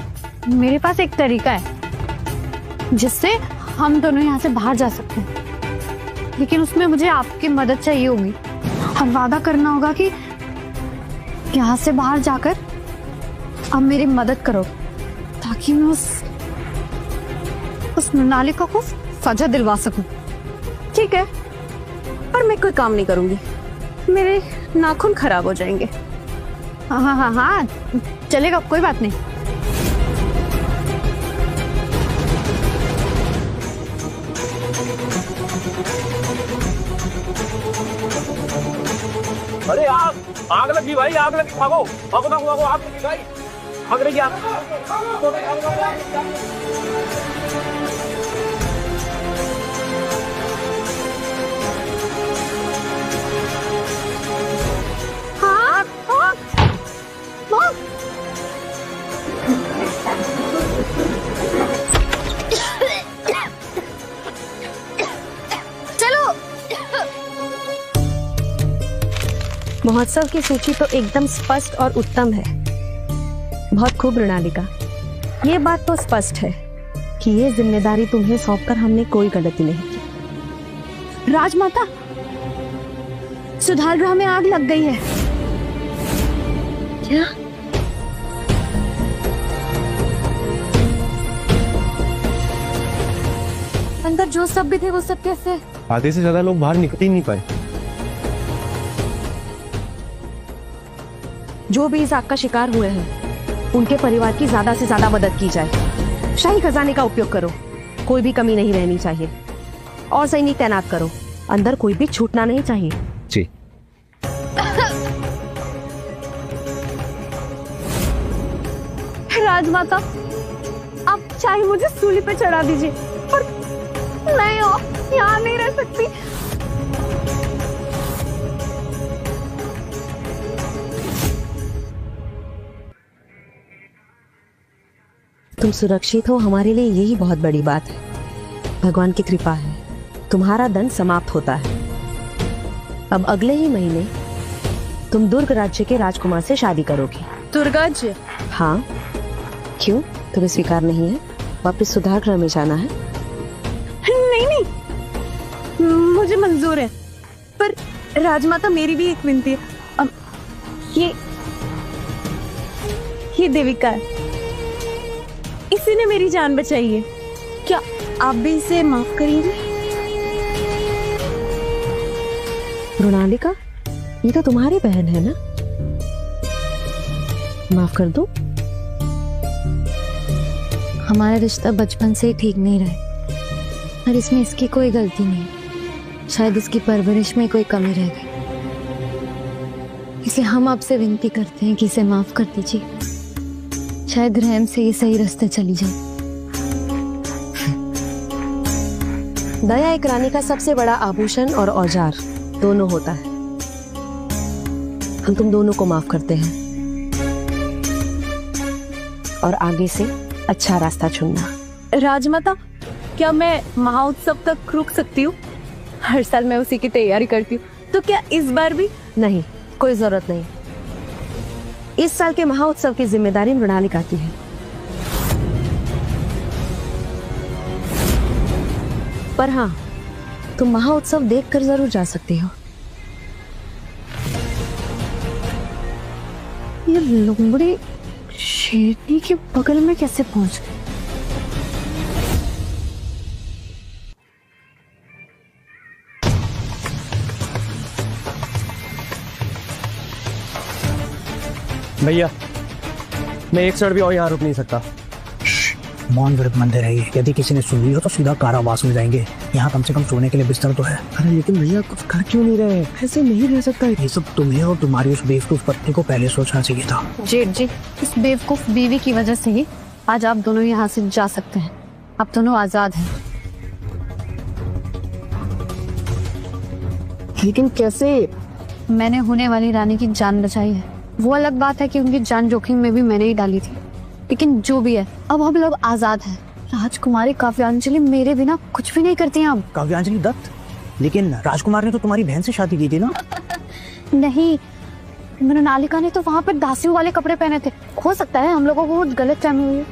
मेरे पास एक तरीका है जिससे हम दोनों यहाँ से बाहर जा सकते हैं, लेकिन उसमें मुझे आपकी मदद चाहिए होगी और वादा करना होगा कि यहाँ से बाहर जाकर अब मेरी मदद करो ताकि मैं उस मृणालिका को सजा दिलवा सकूं। ठीक है, पर मैं कोई काम नहीं करूंगी, मेरे नाखून खराब हो जाएंगे। हाँ हाँ हाँ हाँ, चलेगा, कोई बात नहीं। अरे आग लगी भाई, आग लगी, भागो भागो भागो भागो, आग लगी भाई, भाग रही आग। हाँ, चलो। महोत्सव की सूची तो एकदम स्पष्ट और उत्तम है। बहुत खूब मृणालिका, ये बात तो स्पष्ट है कि ये जिम्मेदारी तुम्हें सौंपकर हमने कोई गलती नहीं की। राजमाता, सुधार गृह में आग लग गई है। क्या? अंदर जो सब भी थे वो सब कैसे? आधे से ज्यादा लोग बाहर निकल ही नहीं पाए। जो भी इस आग का शिकार हुए हैं उनके परिवार की ज्यादा से ज्यादा मदद की जाए। शाही खजाने का उपयोग करो, कोई भी कमी नहीं रहनी चाहिए, और सैनिक तैनात करो, अंदर कोई भी छूटना नहीं चाहिए। जी। राजमाता, आप चाहे मुझे सूली पे चढ़ा दीजिए, पर मैं यहाँ नहीं रह सकती। तुम सुरक्षित हो, हमारे लिए यही बहुत बड़ी बात है। भगवान की कृपा है, तुम्हारा दंड समाप्त होता है। अब अगले ही महीने तुम दुर्ग राज्य के राजकुमार से शादी करोगी। दुर्ग राज्य? हाँ, क्यों, तुम्हें स्वीकार नहीं है? वापस सुधार गृह में जाना है? मुझे मंजूर है, पर राजमाता मेरी भी एक विनती है। अब ये देविका है, इसी ने मेरी जान बचाई है, क्या आप भी इसे माफ करिए? मृणालिका, ये तो तुम्हारी बहन है ना, माफ कर दो। हमारा रिश्ता बचपन से ही ठीक नहीं रहा और इसमें इसकी कोई गलती नहीं। शायद इसकी परवरिश में कोई कमी रह गई, इसलिए हम आपसे विनती करते हैं कि इसे माफ कर दीजिए। शायद रहम से ये सही रास्ते चली जाए। दया एक रानी का सबसे बड़ा आभूषण और औजार दोनों होता है। हम तुम दोनों को माफ करते हैं और आगे से अच्छा रास्ता चुनना। राजमाता, क्या मैं महाउत्सव तक रुक सकती हूँ? हर साल मैं उसी की तैयारी करती हूँ, तो क्या इस बार भी? नहीं, कोई जरूरत नहीं। इस साल के महाउत्सव की जिम्मेदारी मृणालिका की है, पर हाँ, तुम महाउत्सव देखकर जरूर जा सकती हो। ये लोमड़ी शेरनी के बगल में कैसे पहुंच गई? भैया, मैं एक क्षण भी और यहाँ रुक नहीं सकता। मौन व्रत मंदिर है ये, यदि किसी ने सुन लिया तो सीधा कारावास में जाएंगे। यहाँ कम से कम सोने के लिए बिस्तर तो है। अरे लेकिन भैया कुछ कर क्यों नहीं रहे? ऐसे नहीं रह सकता। ये सब तुम्हें और तुम्हारी उस बेवकूफ पत्नी को पहले सोचना चाहिए था। जेठ जी, इस बेवकूफ बीवी की वजह से ही आज आप दोनों यहाँ से जा सकते हैं। आप दोनों आजाद हैं। लेकिन कैसे? मैंने होने वाली रानी की जान बचाई है। वो अलग बात है कि उनकी जान जोखिम में भी मैंने ही डाली थी, लेकिन जो भी है, अब हम लोग आजाद हैं। राजकुमारी काव्यांजलि मेरे बिना कुछ भी नहीं करती हैं अब। काव्यांजलि दत्त? लेकिन राजकुमार ने तो तुम्हारी बहन से शादी की थी ना? नहीं, मृणालिका ने तो वहाँ पर दासियों वाले कपड़े पहने थे। हो सकता है हम लोगों को गलत फहमी हुई है।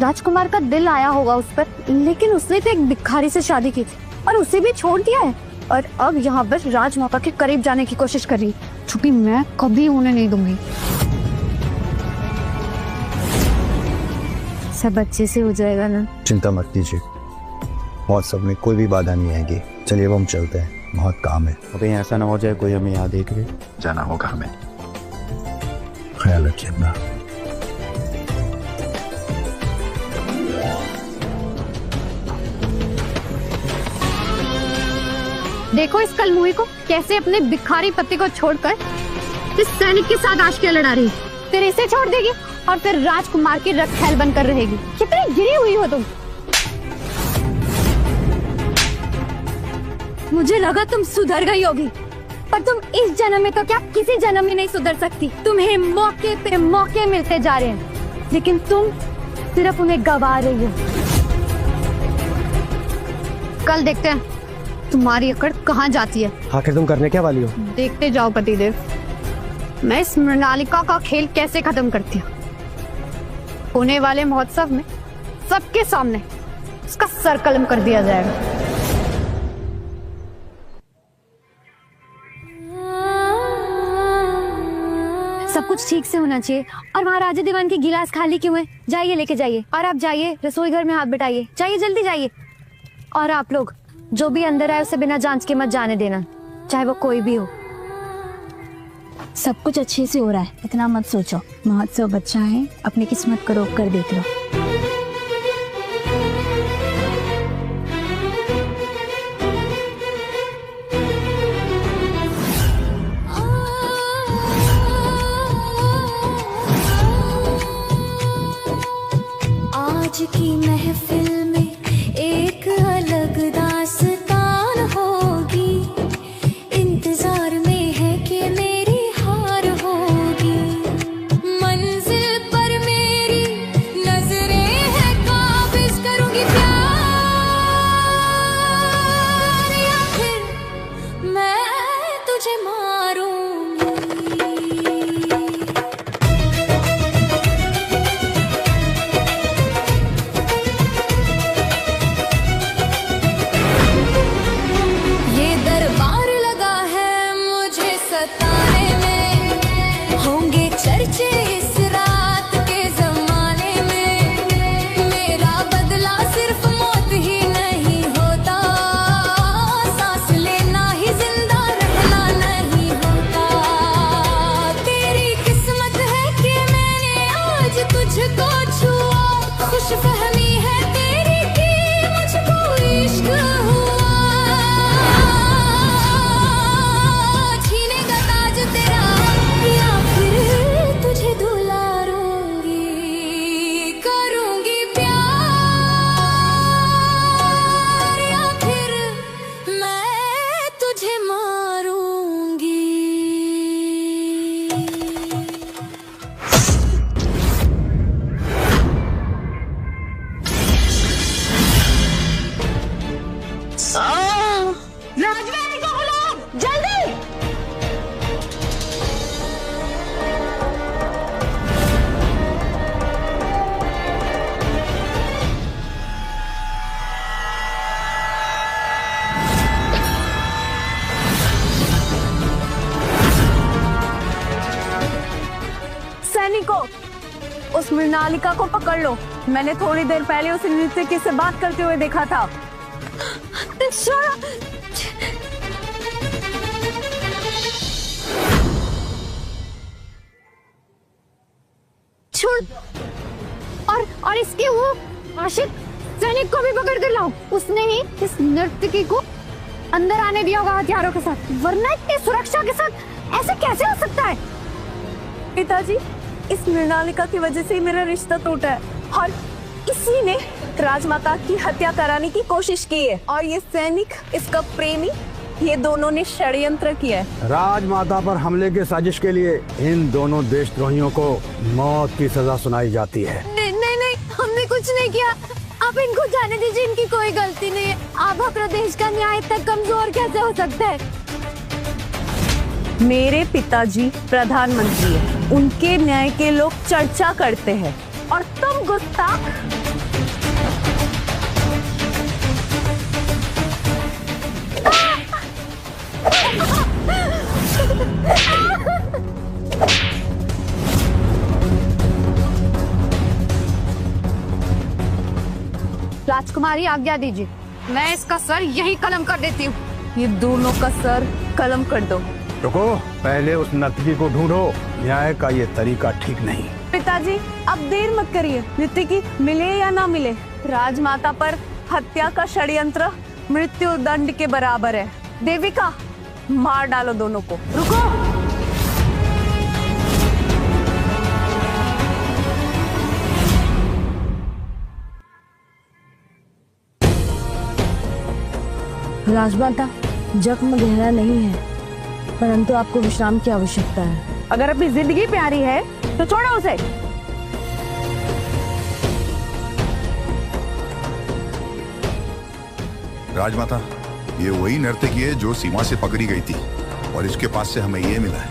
राजकुमार का दिल आया होगा उस पर, लेकिन उसने तो एक भिखारी से शादी की थी और उसे भी छोड़ दिया है, और अब यहाँ पर राजमाता के करीब जाने की कोशिश कर रही है, जो कि मैं कभी उन्हें नहीं दूंगी। सब अच्छे से हो जाएगा ना? चिंता मत कीजिए, महोत्सव में कोई भी बाधा नहीं आएगी। चलिए अब हम चलते हैं, बहुत काम है। अभी ऐसा ना हो जाए कोई हमें यहाँ देख ले। जाना होगा हमें। ख्याल रखिए अपना। देखो इस कलमुही को, कैसे अपने भिखारी पति को छोड़कर इस सैनिक के साथ आशिकियां लड़ा रही। फिर इसे छोड़ देगी और फिर राजकुमार की रखैल बनकर रहेगी। कितनी गिरी हुई हो तुम। मुझे लगा तुम सुधर गई होगी, पर तुम इस जन्म में तो क्या किसी जन्म में नहीं सुधर सकती। तुम्हें मौके पे मौके मिलते जा रहे हैं, लेकिन तुम सिर्फ उन्हें गवा रही हो। कल देखते हैं तुम्हारी अकड़ कहाँ जाती है। आखिर तुम करने क्या वाली हो? देखते जाओ पतिदेव, मैं इस मृणालिका का खेल कैसे खत्म करती हूँ। होने वाले महोत्सव में सबके सामने उसका सर कलम कर दिया जाएगा। सब कुछ ठीक से होना चाहिए। और वहाँ राजा दीवान की गिलास खाली क्यों है? जाइए लेके जाइए, और आप जाइए रसोई घर में हाथ बटाइए। जाइए जल्दी जाइए। और आप लोग जो भी अंदर आए उसे बिना जांच के मत जाने देना, चाहे वो कोई भी हो। सब कुछ अच्छे से हो रहा है, इतना मत सोचो। महोत्सव बच्चा है, अपनी किस्मत को रोक कर देख लो। आज की महफिल में एक अलग दास्तान होगी, इंतजार में है कि मेरी हार होगी। मंजिल पर मेरी नजरें सैनिकों, उस मृणालिका को पकड़ लो। मैंने थोड़ी देर पहले उस नृत्यकी से बात करते हुए देखा था। छोड़। और इसके वो आशिक सैनिक को भी पकड़ कर लाओ। उसने ही इस नर्तकी को अंदर आने दिया होगा हथियारों के साथ, वरना इतनी सुरक्षा के साथ ऐसे कैसे हो सकता है? पिताजी, इस मृणालिका की वजह से ही मेरा रिश्ता टूटा है और इसी ने राजमाता की हत्या कराने की कोशिश की है। और ये सैनिक, इसका प्रेमी, ये दोनों ने षड्यंत्र किया है। राजमाता पर हमले की साजिश के लिए इन दोनों देशद्रोहियों को मौत की सजा सुनाई जाती है। नहीं, हमने कुछ नहीं किया। आप इनको जाने दीजिए, इनकी कोई गलती नहीं है। आभा प्रदेश का न्याय इतना कमजोर कैसे हो सकता है? मेरे पिताजी प्रधानमंत्री हैं, उनके न्याय के लोग चर्चा करते हैं और तुम गुस्ताख। राजकुमारी आज्ञा दीजिए, मैं इसका सर यही कलम कर देती हूँ। ये दोनों का सर कलम कर दो। रुको, पहले उस नर्तकी को ढूंढो। न्याय का ये तरीका ठीक नहीं। पिताजी, अब देर मत करिए। नर्तकी मिले या ना मिले, राजमाता पर हत्या का षड्यंत्र मृत्यु दंड के बराबर है। देविका, मार डालो दोनों को। रुको। राजमाता, जख्म गहरा नहीं है, परंतु आपको विश्राम की आवश्यकता है। अगर अपनी जिंदगी प्यारी है तो छोड़ो उसे। राजमाता, ये वही नर्तकी है जो सीमा से पकड़ी गई थी और इसके पास से हमें ये मिला है।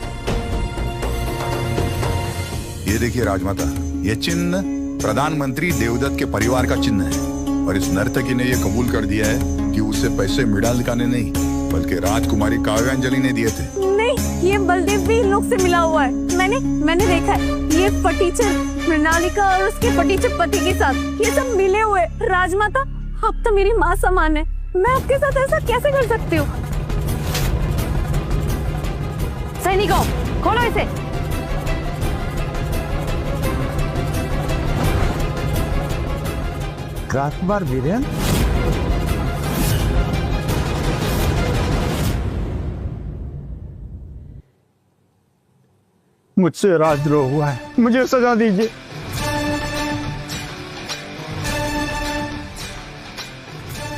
ये देखिए राजमाता, ये चिन्ह प्रधानमंत्री देवदत्त के परिवार का चिन्ह है और इस नर्तकी ने ये कबूल कर दिया है कि उसे पैसे मृणालिका ने नहीं बल्कि राजकुमारी काव्यांजलि ने दिए थे। नहीं, ये बलदेव भी इन लोग से मिला हुआ है। मैंने देखा है। ये फटीचर मृणालिका और उसके फटीचर पति के साथ ये सब मिले हुए। राजमाता, आप तो मेरी माँ समान है, मैं आपके साथ ऐसा कैसे कर सकती हूँ? सैनिकों, खोलो इसे। राजकुमार वीरेंद्र, मुझसे राजद्रोह हुआ है, मुझे सजा दीजिए।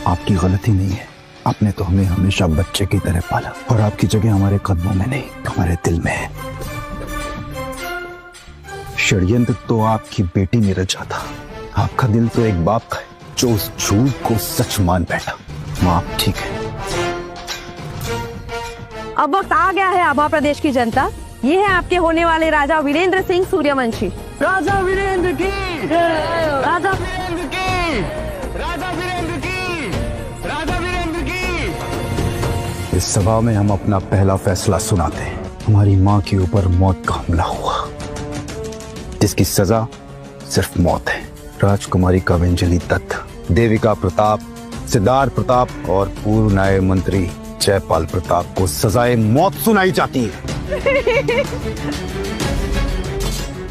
आपकी गलती नहीं है, आपने तो हमें हमेशा बच्चे की तरह पाला और आपकी जगह हमारे कदमों में नहीं, हमारे दिल में है। षड्यंत्र तो आपकी बेटी ने रचा था, आपका दिल तो एक बाप का है जो उस झूठ को सच मान बैठा। माँ ठीक है। अब वक्त आ गया है आभा प्रदेश की जनता, ये है आपके होने वाले राजा वीरेंद्र सिंह सूर्यवंशी। राजा वीरेंद्र की, राजा वीरेंद्र की, राजा वीरेंद्र की, राजा वीरेंद्र की। इस सभा में हम अपना पहला फैसला सुनाते हैं। हमारी माँ के ऊपर मौत का हमला हुआ, जिसकी सजा सिर्फ मौत है। राजकुमारी काव्यांजलि दत्त, देविका प्रताप, सिद्धार्थ प्रताप और पूर्व न्याय मंत्री जयपाल प्रताप को सजाए मौत सुनाई जाती है।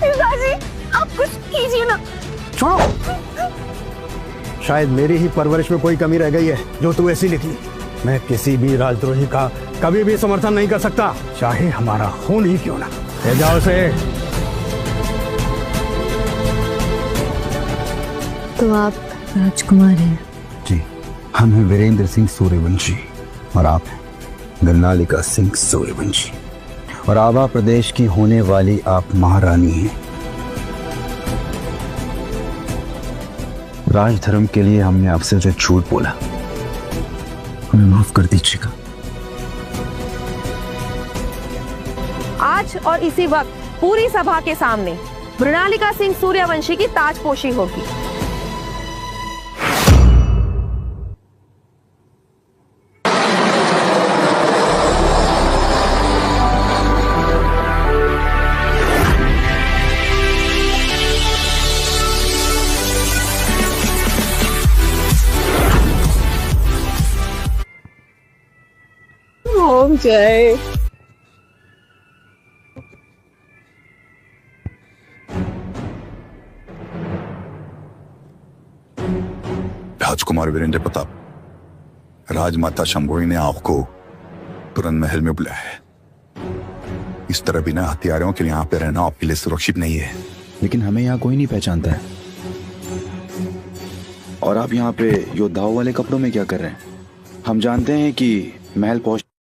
पिताजी, आप कुछ कीजिए ना। छोड़ो, शायद मेरी ही परवरिश में कोई कमी रह गई है जो तू ऐसी निकली। मैं किसी भी राजद्रोही का कभी भी समर्थन नहीं कर सकता, चाहे हमारा खून ही क्यों ना। ले जाओ उसे। तो आप राजकुमार हैं? जी, हम हैं वीरेंद्र सिंह सूर्यवंशी और आप हैं गन्नालिका सिंह सूर्यवंशी और आभा प्रदेश की होने वाली आप महारानी हैं। राजधर्म के लिए हमने आपसे जो झूठ बोला, हमें माफ कर दीजिएगा। आज और इसी वक्त पूरी सभा के सामने मृणालिका सिंह सूर्यवंशी की ताजपोशी होगी। हो जाए। राजकुमार वीरेंद्र प्रताप, राजमाता शंभोई ने आपको तुरंत महल में बुलाया है। इस तरह बिना हथियारों के यहाँ पे रहना आपके लिए सुरक्षित नहीं है। लेकिन हमें यहाँ कोई नहीं पहचानता है। और आप यहाँ पे योद्धाओं वाले कपड़ों में क्या कर रहे हैं? हम जानते हैं कि महल पहुंच